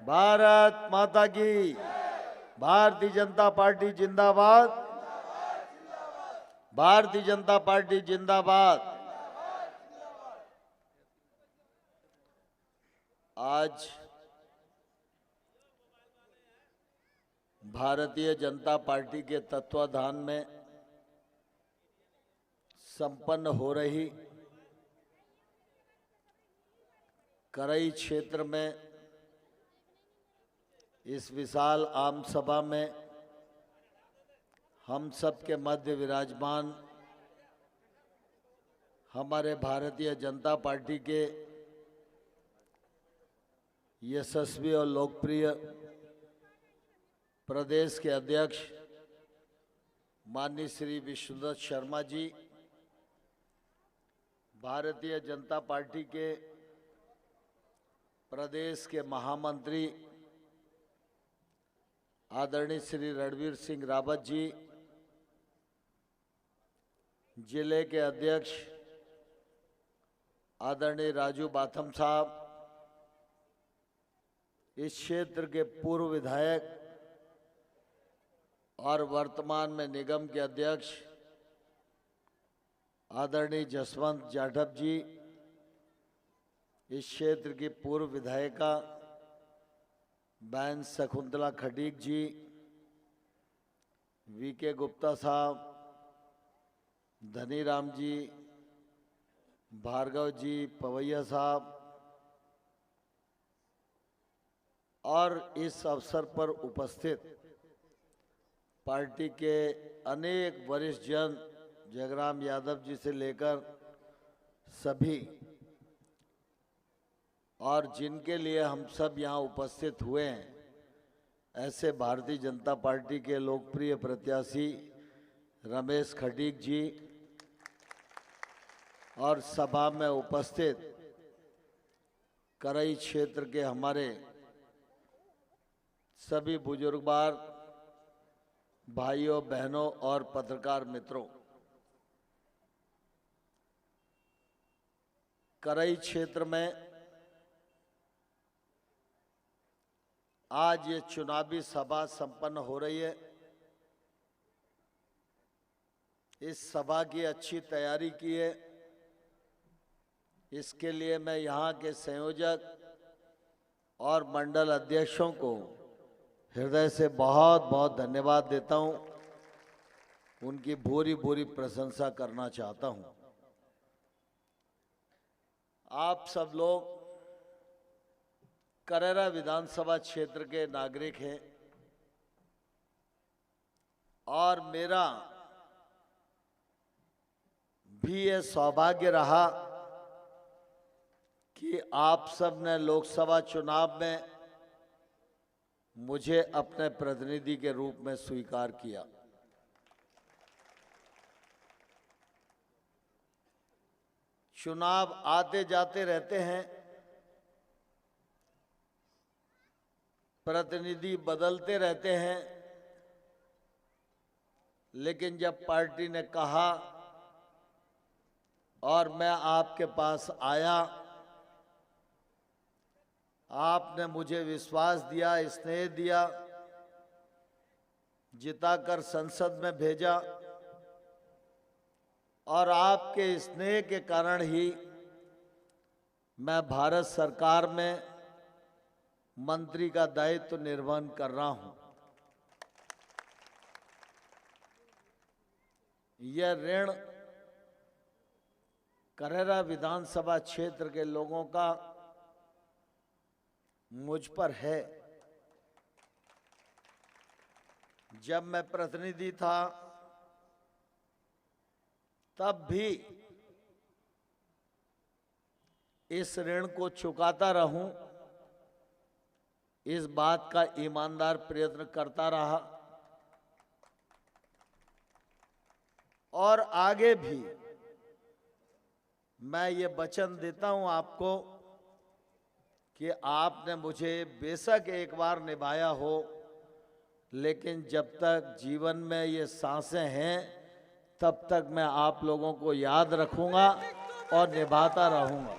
Speaker 6: भारत माता की। भारतीय जनता पार्टी जिंदाबाद, भारतीय जनता पार्टी जिंदाबाद। आज भारतीय जनता पार्टी के तत्वाधान में संपन्न हो रही करई क्षेत्र में इस विशाल आम सभा में हम सब के मध्य विराजमान हमारे भारतीय जनता पार्टी के यशस्वी और लोकप्रिय प्रदेश के अध्यक्ष माननीय श्री विष्णुदत्त शर्मा जी, भारतीय जनता पार्टी के प्रदेश के महामंत्री आदरणीय श्री रणवीर सिंह रावत जी, जिले के अध्यक्ष आदरणीय राजू बाथम साहब, इस क्षेत्र के पूर्व विधायक और वर्तमान में निगम के अध्यक्ष आदरणीय जसवंत जाटव जी, इस क्षेत्र की पूर्व विधायिका बहन शकुंतला खटीक जी, वीके गुप्ता साहब, धनीराम जी, भार्गव जी, पवैया साहब और इस अवसर पर उपस्थित पार्टी के अनेक वरिष्ठ जन, जगराम यादव जी से लेकर सभी, और जिनके लिए हम सब यहाँ उपस्थित हुए हैं, ऐसे भारतीय जनता पार्टी के लोकप्रिय प्रत्याशी रमेश खटीक जी और सभा में उपस्थित करई क्षेत्र के हमारे सभी बुजुर्गवार भाइयों बहनों और पत्रकार मित्रों। करई क्षेत्र में आज ये चुनावी सभा संपन्न हो रही है। इस सभा की अच्छी तैयारी की है, इसके लिए मैं यहाँ के संयोजक और मंडल अध्यक्षों को हृदय से बहुत बहुत धन्यवाद देता हूँ, उनकी भूरी भूरी प्रशंसा करना चाहता हूँ। आप सब लोग करेरा विधानसभा क्षेत्र के नागरिक हैं और मेरा भी ये सौभाग्य रहा कि आप सब ने लोकसभा चुनाव में मुझे अपने प्रतिनिधि के रूप में स्वीकार किया। चुनाव आते जाते रहते हैं, प्रतिनिधि बदलते रहते हैं, लेकिन जब पार्टी ने कहा और मैं आपके पास आया, आपने मुझे विश्वास दिया, स्नेह दिया, जिताकर संसद में भेजा और आपके स्नेह के कारण ही मैं भारत सरकार में मंत्री का दायित्व निर्वहन कर रहा हूं। यह ऋण करेरा विधानसभा क्षेत्र के लोगों का मुझ पर है। जब मैं प्रतिनिधि था तब भी इस ऋण को चुकाता रहूं, इस बात का ईमानदार प्रयत्न करता रहा और आगे भी मैं ये वचन देता हूं आपको कि आपने मुझे बेशक एक बार निभाया हो, लेकिन जब तक जीवन में ये सांसें हैं तब तक मैं आप लोगों को याद रखूंगा और निभाता रहूंगा।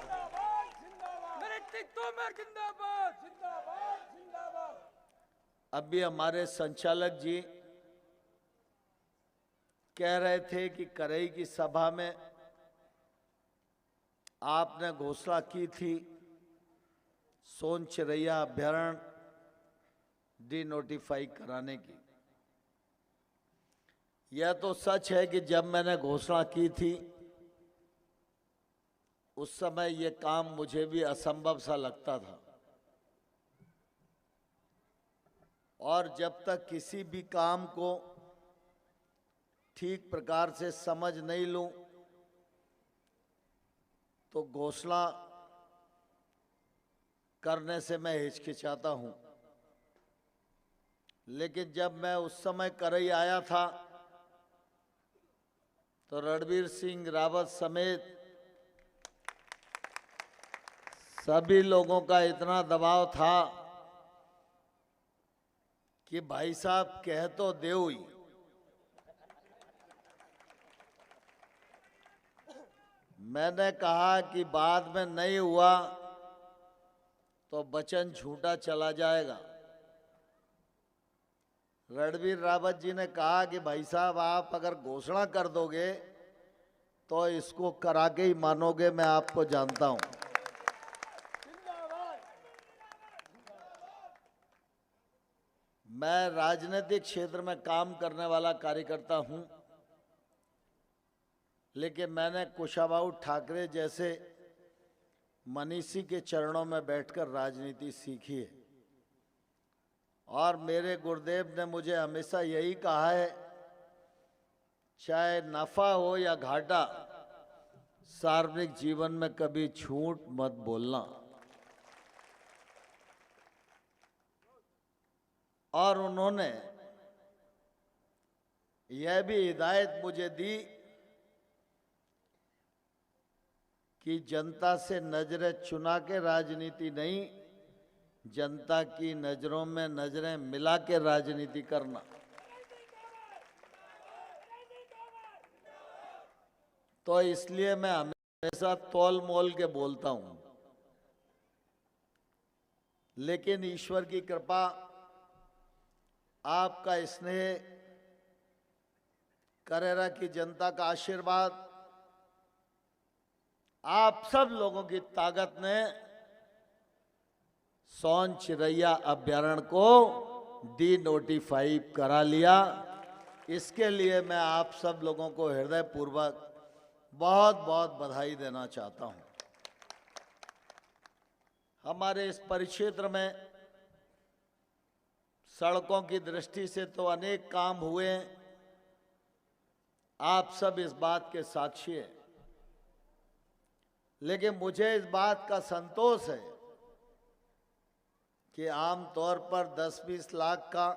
Speaker 6: अभी हमारे संचालक जी कह रहे थे कि करई की सभा में आपने घोषणा की थी सोन चिरैया अभ्यारण्य डिनोटिफाई कराने की। यह तो सच है कि जब मैंने घोषणा की थी उस समय यह काम मुझे भी असंभव सा लगता था, और जब तक किसी भी काम को ठीक प्रकार से समझ नहीं लूं तो घोषणा करने से मैं हिचकिचाता हूं। लेकिन जब मैं उस समय करई आया था तो रणबीर सिंह रावत समेत सभी लोगों का इतना दबाव था कि भाई साहब कह तो देओ ही। मैंने कहा कि बाद में नहीं हुआ तो वचन झूठा चला जाएगा। रणबीर रावत जी ने कहा कि भाई साहब आप अगर घोषणा कर दोगे तो इसको करा के ही मानोगे, मैं आपको जानता हूं। मैं राजनीतिक क्षेत्र में काम करने वाला कार्यकर्ता हूं, लेकिन मैंने कुशाभाऊ ठाकरे जैसे मनीषी के चरणों में बैठकर राजनीति सीखी है। और मेरे गुरुदेव ने मुझे हमेशा यही कहा है, चाहे नफा हो या घाटा, सार्वजनिक जीवन में कभी झूठ मत बोलना। और उन्होंने यह भी हिदायत मुझे दी कि जनता से नजरें चुना के राजनीति नहीं, जनता की नजरों में नजरें मिला के राजनीति करना। तो इसलिए मैं हमेशा तौल मोल के बोलता हूं। लेकिन ईश्वर की कृपा, आपका स्नेह, करेरा की जनता का आशीर्वाद, आप सब लोगों की ताकत ने सोन चिरैया अभ्यारण्य को डिनोटिफाई करा लिया। इसके लिए मैं आप सब लोगों को हृदयपूर्वक बहुत बहुत बधाई देना चाहता हूं। हमारे इस परिक्षेत्र में सड़कों की दृष्टि से तो अनेक काम हुए हैं, आप सब इस बात के साक्षी हैं। लेकिन मुझे इस बात का संतोष है कि आमतौर पर 10-20 लाख का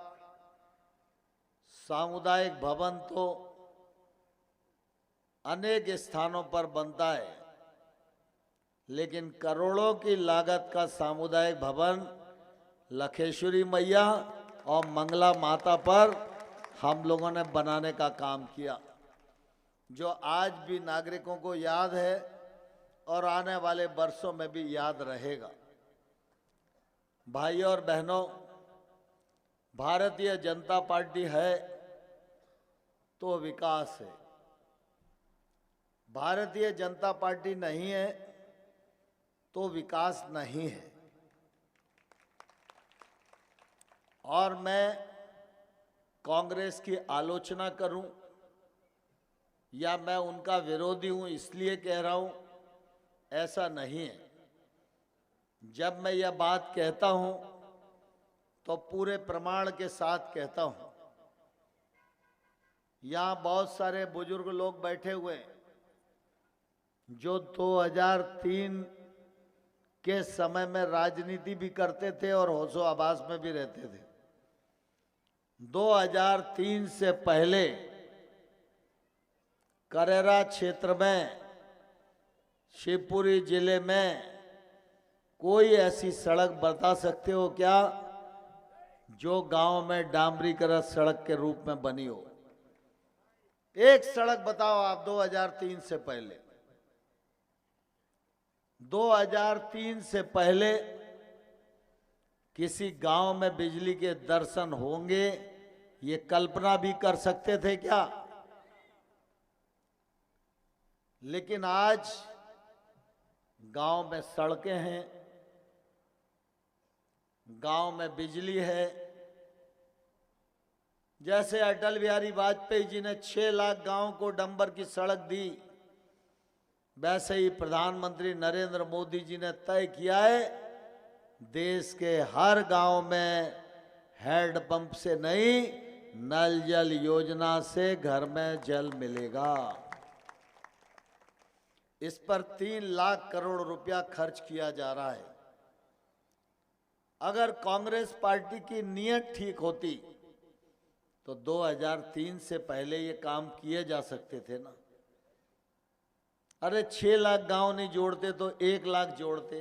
Speaker 6: सामुदायिक भवन तो अनेक स्थानों पर बनता है, लेकिन करोड़ों की लागत का सामुदायिक भवन लखेश्वरी मैया और मंगला माता पर हम लोगों ने बनाने का काम किया, जो आज भी नागरिकों को याद है और आने वाले वर्षों में भी याद रहेगा। भाइयों और बहनों, भारतीय जनता पार्टी है तो विकास है, भारतीय जनता पार्टी नहीं है तो विकास नहीं है। और मैं कांग्रेस की आलोचना करूं या मैं उनका विरोधी हूं इसलिए कह रहा हूं, ऐसा नहीं है। जब मैं यह बात कहता हूं तो पूरे प्रमाण के साथ कहता हूं। यहां बहुत सारे बुजुर्ग लोग बैठे हुए हैं जो 2003 के समय में राजनीति भी करते थे और होशो आवास में भी रहते थे। 2003 से पहले करेरा क्षेत्र में, शिवपुरी जिले में कोई ऐसी सड़क बता सकते हो क्या जो गांव में डामरीकृत सड़क के रूप में बनी हो? एक सड़क बताओ आप 2003 से पहले। 2003 से पहले किसी गांव में बिजली के दर्शन होंगे ये कल्पना भी कर सकते थे क्या? लेकिन आज गांव में सड़कें हैं, गांव में बिजली है। जैसे अटल बिहारी वाजपेयी जी ने 6 लाख गांव को डंबर की सड़क दी, वैसे ही प्रधानमंत्री नरेंद्र मोदी जी ने तय किया है देश के हर गांव में हैंडपंप से नहीं, नल जल योजना से घर में जल मिलेगा। इस पर 3 लाख करोड़ रुपया खर्च किया जा रहा है। अगर कांग्रेस पार्टी की नीयत ठीक होती तो 2003 से पहले ये काम किए जा सकते थे ना। अरे 6 लाख गांव नहीं जोड़ते तो 1 लाख जोड़ते।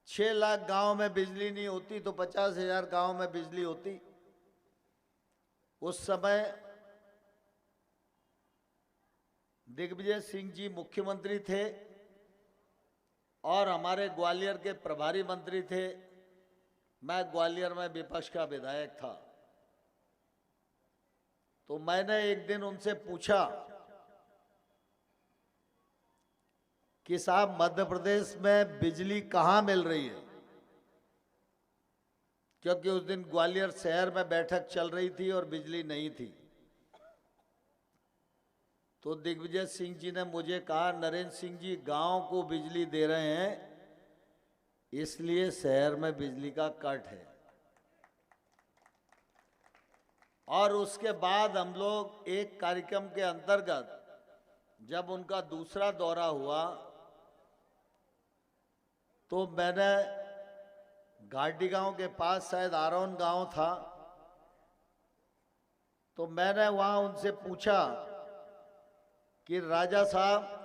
Speaker 6: 6 लाख गांव में बिजली नहीं होती तो 50,000 गांव में बिजली होती। उस समय दिग्विजय सिंह जी मुख्यमंत्री थे और हमारे ग्वालियर के प्रभारी मंत्री थे। मैं ग्वालियर में विपक्ष का विधायक था। तो मैंने एक दिन उनसे पूछा कि साहब मध्य प्रदेश में बिजली कहां मिल रही है, क्योंकि उस दिन ग्वालियर शहर में बैठक चल रही थी और बिजली नहीं थी। तो दिग्विजय सिंह जी ने मुझे कहा, नरेंद्र सिंह जी गांव को बिजली दे रहे हैं इसलिए शहर में बिजली का कट है। और उसके बाद हम लोग एक कार्यक्रम के अंतर्गत जब उनका दूसरा दौरा हुआ तो मैंने घाटी गांव के पास, शायद आरोन गांव था, तो मैंने वहां उनसे पूछा कि राजा साहब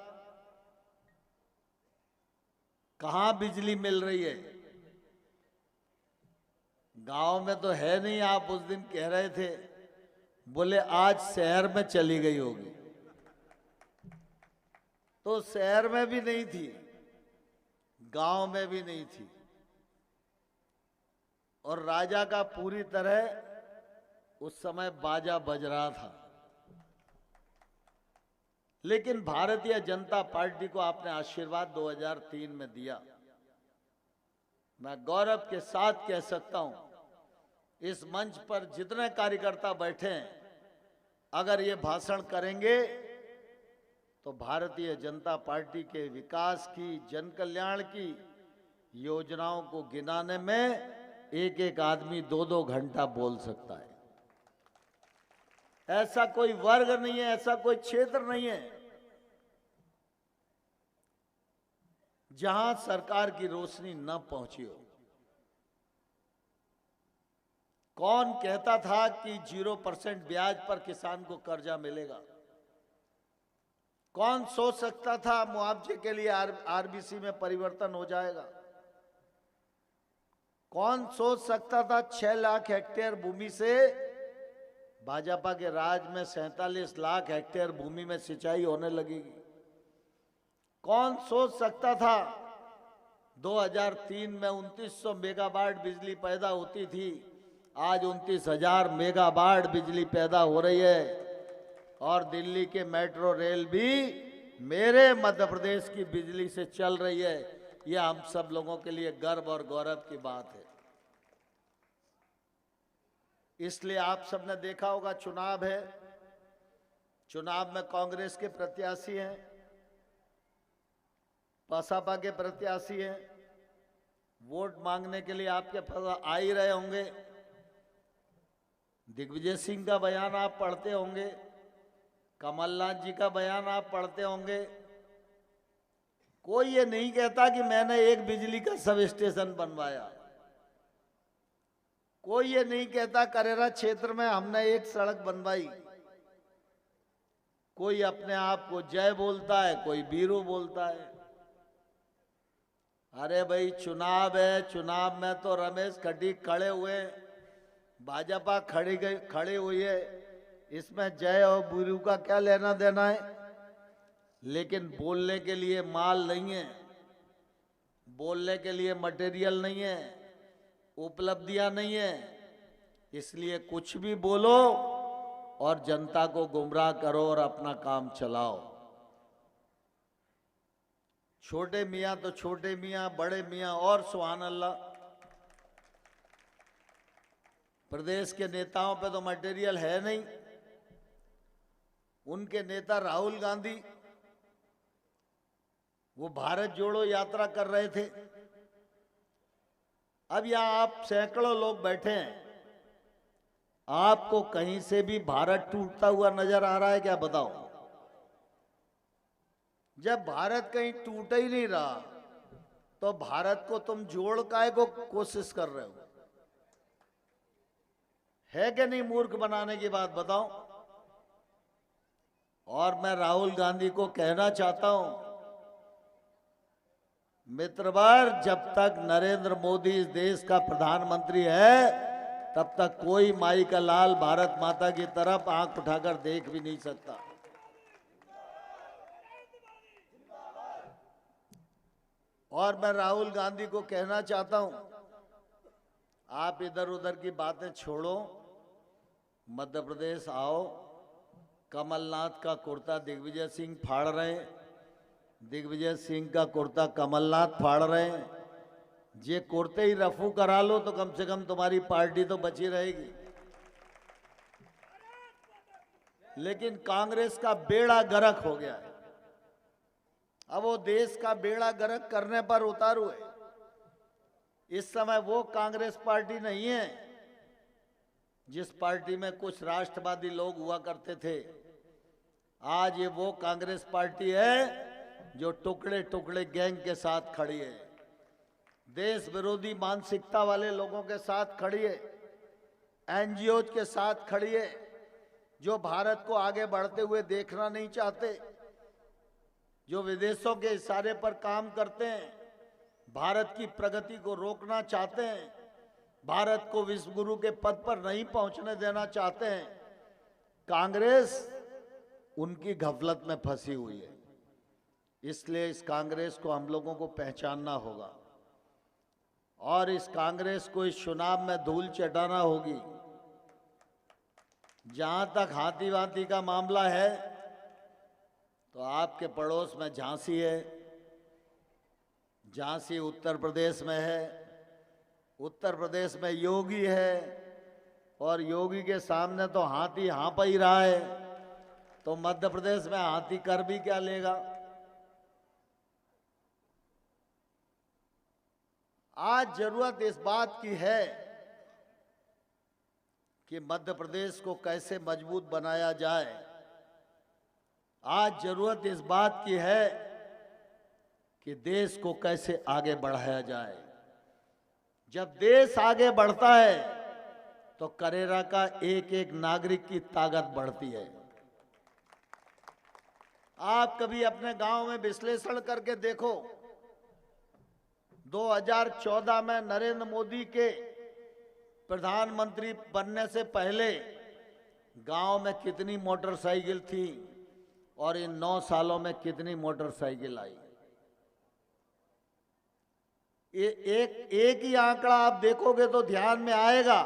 Speaker 6: कहां बिजली मिल रही है? गांव में तो है नहीं, आप उस दिन कह रहे थे। बोले आज शहर में चली गई होगी। तो शहर में भी नहीं थी, गांव में भी नहीं थी। और राजा का पूरी तरह उस समय बाजा बज रहा था। लेकिन भारतीय जनता पार्टी को आपने आशीर्वाद 2003 में दिया। मैं गौरव के साथ कह सकता हूं, इस मंच पर जितने कार्यकर्ता बैठे हैं, अगर ये भाषण करेंगे तो भारतीय जनता पार्टी के विकास की, जन कल्याण की योजनाओं को गिनाने में एक एक आदमी 2-2 घंटा बोल सकता है। ऐसा कोई वर्ग नहीं है, ऐसा कोई क्षेत्र नहीं है जहां सरकार की रोशनी न पहुंची हो। कौन कहता था कि 0% ब्याज पर किसान को कर्जा मिलेगा? कौन सोच सकता था मुआवजे के लिए आरबीसी में परिवर्तन हो जाएगा? कौन सोच सकता था 6 लाख हेक्टेयर भूमि से भाजपा के राज में 47 लाख हेक्टेयर भूमि में सिंचाई होने लगेगी? कौन सोच सकता था 2003 में 2900 मेगावाट बिजली पैदा होती थी, आज 29,000 मेगावाट बिजली पैदा हो रही है। और दिल्ली के मेट्रो रेल भी मेरे मध्य प्रदेश की बिजली से चल रही है। यह हम सब लोगों के लिए गर्व और गौरव की बात है। इसलिए आप सबने देखा होगा, चुनाव है, चुनाव में कांग्रेस के प्रत्याशी हैं, पसापा के प्रत्याशी हैं, वोट मांगने के लिए आपके पास आ ही रहे होंगे। दिग्विजय सिंह का बयान आप पढ़ते होंगे, कमलनाथ जी का बयान आप पढ़ते होंगे। कोई ये नहीं कहता कि मैंने एक बिजली का सब स्टेशन बनवाया, कोई ये नहीं कहता करेरा क्षेत्र में हमने एक सड़क बनवाई। कोई अपने आप को जय बोलता है, कोई वीरू बोलता है। अरे भाई चुनाव है, चुनाव में तो रमेश खटीक खड़े हुए, भाजपा खड़ी हुई है, इसमें जय और वीरू का क्या लेना देना है। लेकिन बोलने के लिए माल नहीं है, बोलने के लिए मटेरियल नहीं है, उपलब्धियां नहीं है, इसलिए कुछ भी बोलो और जनता को गुमराह करो और अपना काम चलाओ। छोटे मियाँ तो छोटे मियाँ, बड़े मियाँ और सुभान अल्लाह। प्रदेश के नेताओं पे तो मटेरियल है नहीं। उनके नेता राहुल गांधी वो भारत जोड़ो यात्रा कर रहे थे। अब यहां आप सैकड़ों लोग बैठे हैं, आपको कहीं से भी भारत टूटता हुआ नजर आ रहा है क्या? बताओ। जब भारत कहीं टूट ही नहीं रहा तो भारत को तुम जोड़ काहे को कोशिश कर रहे हो? है कि नहीं मूर्ख बनाने की बात? बताओ। और मैं राहुल गांधी को कहना चाहता हूं, मित्रवर, जब तक नरेंद्र मोदी इस देश का प्रधानमंत्री है तब तक कोई माई का लाल भारत माता की तरफ आंख उठाकर देख भी नहीं सकता। और मैं राहुल गांधी को कहना चाहता हूं, आप इधर उधर की बातें छोड़ो, मध्य प्रदेश आओ। कमलनाथ का कुर्ता दिग्विजय सिंह फाड़ रहे हैं, दिग्विजय सिंह का कुर्ता कमलनाथ फाड़ रहे हैं। ये कुर्ते ही रफू करा लो तो कम से कम तुम्हारी पार्टी तो बची रहेगी। लेकिन कांग्रेस का बेड़ा गर्क हो गया है। अब वो देश का बेड़ा गर्क करने पर उतारू है। इस समय वो कांग्रेस पार्टी नहीं है जिस पार्टी में कुछ राष्ट्रवादी लोग हुआ करते थे। आज ये वो कांग्रेस पार्टी है जो टुकड़े टुकड़े गैंग के साथ खड़ी है, देश विरोधी मानसिकता वाले लोगों के साथ खड़ी है, एनजीओ के साथ खड़ी है, जो भारत को आगे बढ़ते हुए देखना नहीं चाहते, जो विदेशों के इशारे पर काम करते हैं, भारत की प्रगति को रोकना चाहते हैं, भारत को विश्व गुरु के पद पर नहीं पहुंचने देना चाहते हैं। कांग्रेस उनकी गफलत में फंसी हुई है। इसलिए इस कांग्रेस को हम लोगों को पहचानना होगा और इस कांग्रेस को इस चुनाव में धूल चटाना होगी। जहां तक हाथी वाथी का मामला है तो आपके पड़ोस में झांसी है, झांसी उत्तर प्रदेश में है, उत्तर प्रदेश में योगी है और योगी के सामने तो हाथी हाँप ही रहा है, तो मध्य प्रदेश में हाथी कर भी क्या लेगा? आज जरूरत इस बात की है कि मध्य प्रदेश को कैसे मजबूत बनाया जाए। आज जरूरत इस बात की है कि देश को कैसे आगे बढ़ाया जाए। जब देश आगे बढ़ता है तो करेरा का एक एक नागरिक की ताकत बढ़ती है। आप कभी अपने गांव में विश्लेषण करके देखो, 2014 में नरेंद्र मोदी के प्रधानमंत्री बनने से पहले गांव में कितनी मोटरसाइकिल थी और इन 9 सालों में कितनी मोटरसाइकिल आई। एक ही आंकड़ा आप देखोगे तो ध्यान में आएगा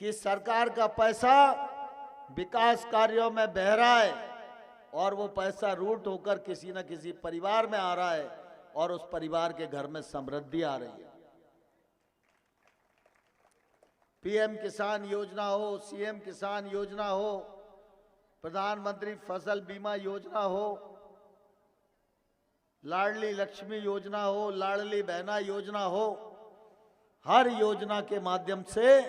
Speaker 6: कि सरकार का पैसा विकास कार्यों में बह रहा है और वो पैसा रूट होकर किसी न किसी परिवार में आ रहा है और उस परिवार के घर में समृद्धि आ रही है। पीएम किसान योजना हो, सीएम किसान योजना हो, प्रधानमंत्री फसल बीमा योजना हो, लाडली लक्ष्मी योजना हो, लाडली बहना योजना हो, हर योजना के माध्यम से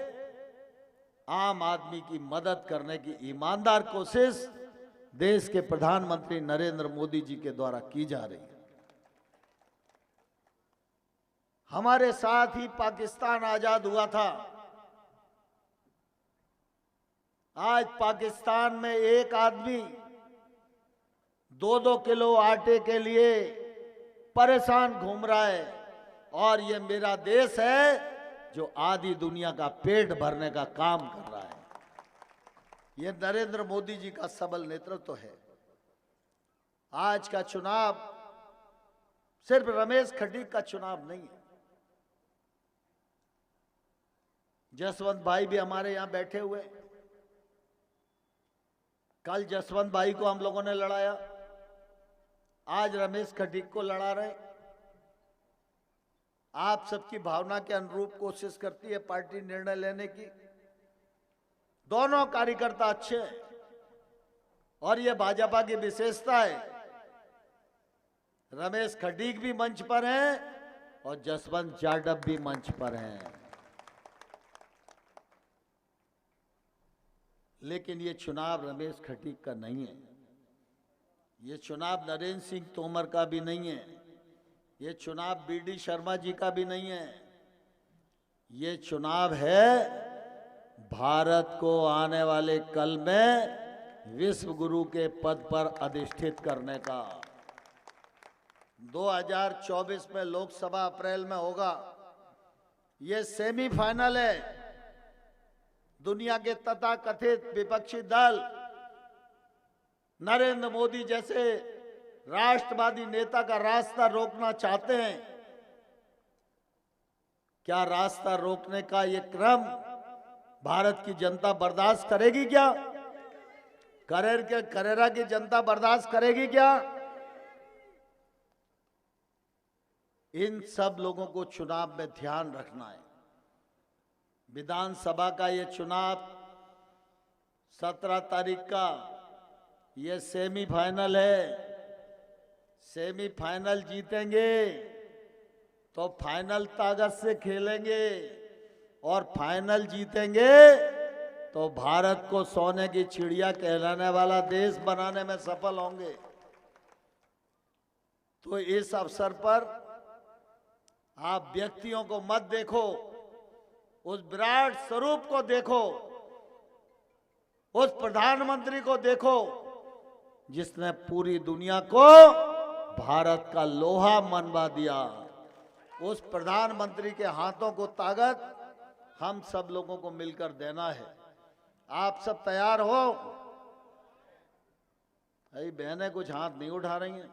Speaker 6: आम आदमी की मदद करने की ईमानदार कोशिश देश के प्रधानमंत्री नरेंद्र मोदी जी के द्वारा की जा रही है। हमारे साथ ही पाकिस्तान आजाद हुआ था। आज पाकिस्तान में एक आदमी 2-2 किलो आटे के लिए परेशान घूम रहा है, और ये मेरा देश है जो आधी दुनिया का पेट भरने का काम कर रहा है। ये नरेंद्र मोदी जी का सबल नेतृत्व है। आज का चुनाव सिर्फ रमेश खटीक का चुनाव नहीं है। जसवंत भाई भी हमारे यहां बैठे हुए। कल जसवंत भाई को हम लोगों ने लड़ाया, आज रमेश खटीक को लड़ा रहे। आप सबकी भावना के अनुरूप कोशिश करती है पार्टी निर्णय लेने की। दोनों कार्यकर्ता अच्छे हैं, और यह भाजपा की विशेषता है। रमेश खटीक भी मंच पर हैं और जसवंत जाटव भी मंच पर हैं। लेकिन ये चुनाव रमेश खटीक का नहीं है, ये चुनाव नरेंद्र सिंह तोमर का भी नहीं है, ये चुनाव बीडी शर्मा जी का भी नहीं है। ये चुनाव है भारत को आने वाले कल में विश्व गुरु के पद पर अधिष्ठित करने का। 2024 में लोकसभा अप्रैल में होगा। ये सेमीफाइनल है। दुनिया के तथाकथित विपक्षी दल नरेंद्र मोदी जैसे राष्ट्रवादी नेता का रास्ता रोकना चाहते हैं। क्या रास्ता रोकने का ये क्रम भारत की जनता बर्दाश्त करेगी? क्या करेरा की जनता बर्दाश्त करेगी? क्या इन सब लोगों को चुनाव में ध्यान रखना है। विधानसभा का ये चुनाव 17 तारीख का ये सेमीफाइनल है। सेमीफाइनल जीतेंगे तो फाइनल ताकत से खेलेंगे, और फाइनल जीतेंगे तो भारत को सोने की चिड़िया कहलाने वाला देश बनाने में सफल होंगे। तो इस अवसर पर आप व्यक्तियों को मत देखो, उस विराट स्वरूप को देखो, उस प्रधानमंत्री को देखो जिसने पूरी दुनिया को भारत का लोहा मनवा दिया। उस प्रधानमंत्री के हाथों को ताकत हम सब लोगों को मिलकर देना है। आप सब तैयार हो? अरे बहनें कुछ हाथ नहीं उठा रही हैं,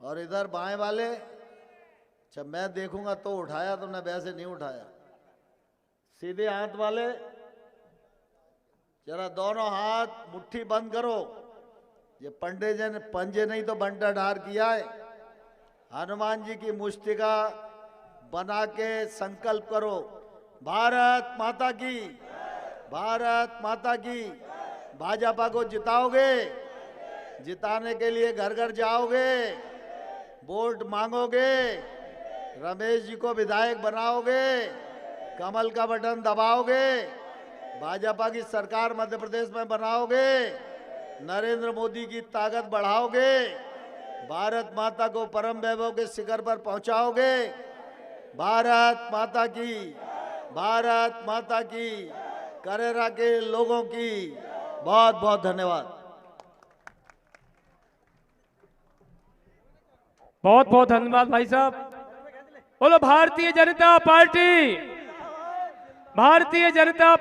Speaker 6: और इधर बाएं वाले जब मैं देखूंगा तो उठाया, तुमने वैसे नहीं उठाया। सीधे हाथ वाले जरा दोनों हाथ मुट्ठी बंद करो। ये पंडित जी ने पंजे नहीं तो बंटा ढार किया है। हनुमान जी की मुष्टिका बना के संकल्प करो, भारत माता की, भारत माता की। भाजपा को जिताओगे, जिताने के लिए घर घर जाओगे, वोट मांगोगे, रमेश जी को विधायक बनाओगे, कमल का बटन दबाओगे, भाजपा की सरकार मध्य प्रदेश में बनाओगे, नरेंद्र मोदी की ताकत बढ़ाओगे, भारत माता को परम वैभव के शिखर पर पहुंचाओगे। भारत माता की, भारत माता की। करेरा के लोगों की बहुत बहुत धन्यवाद।
Speaker 2: बहुत बहुत धन्यवाद भाई साहब। बोलो भारतीय जनता पार्टी, भारतीय जनता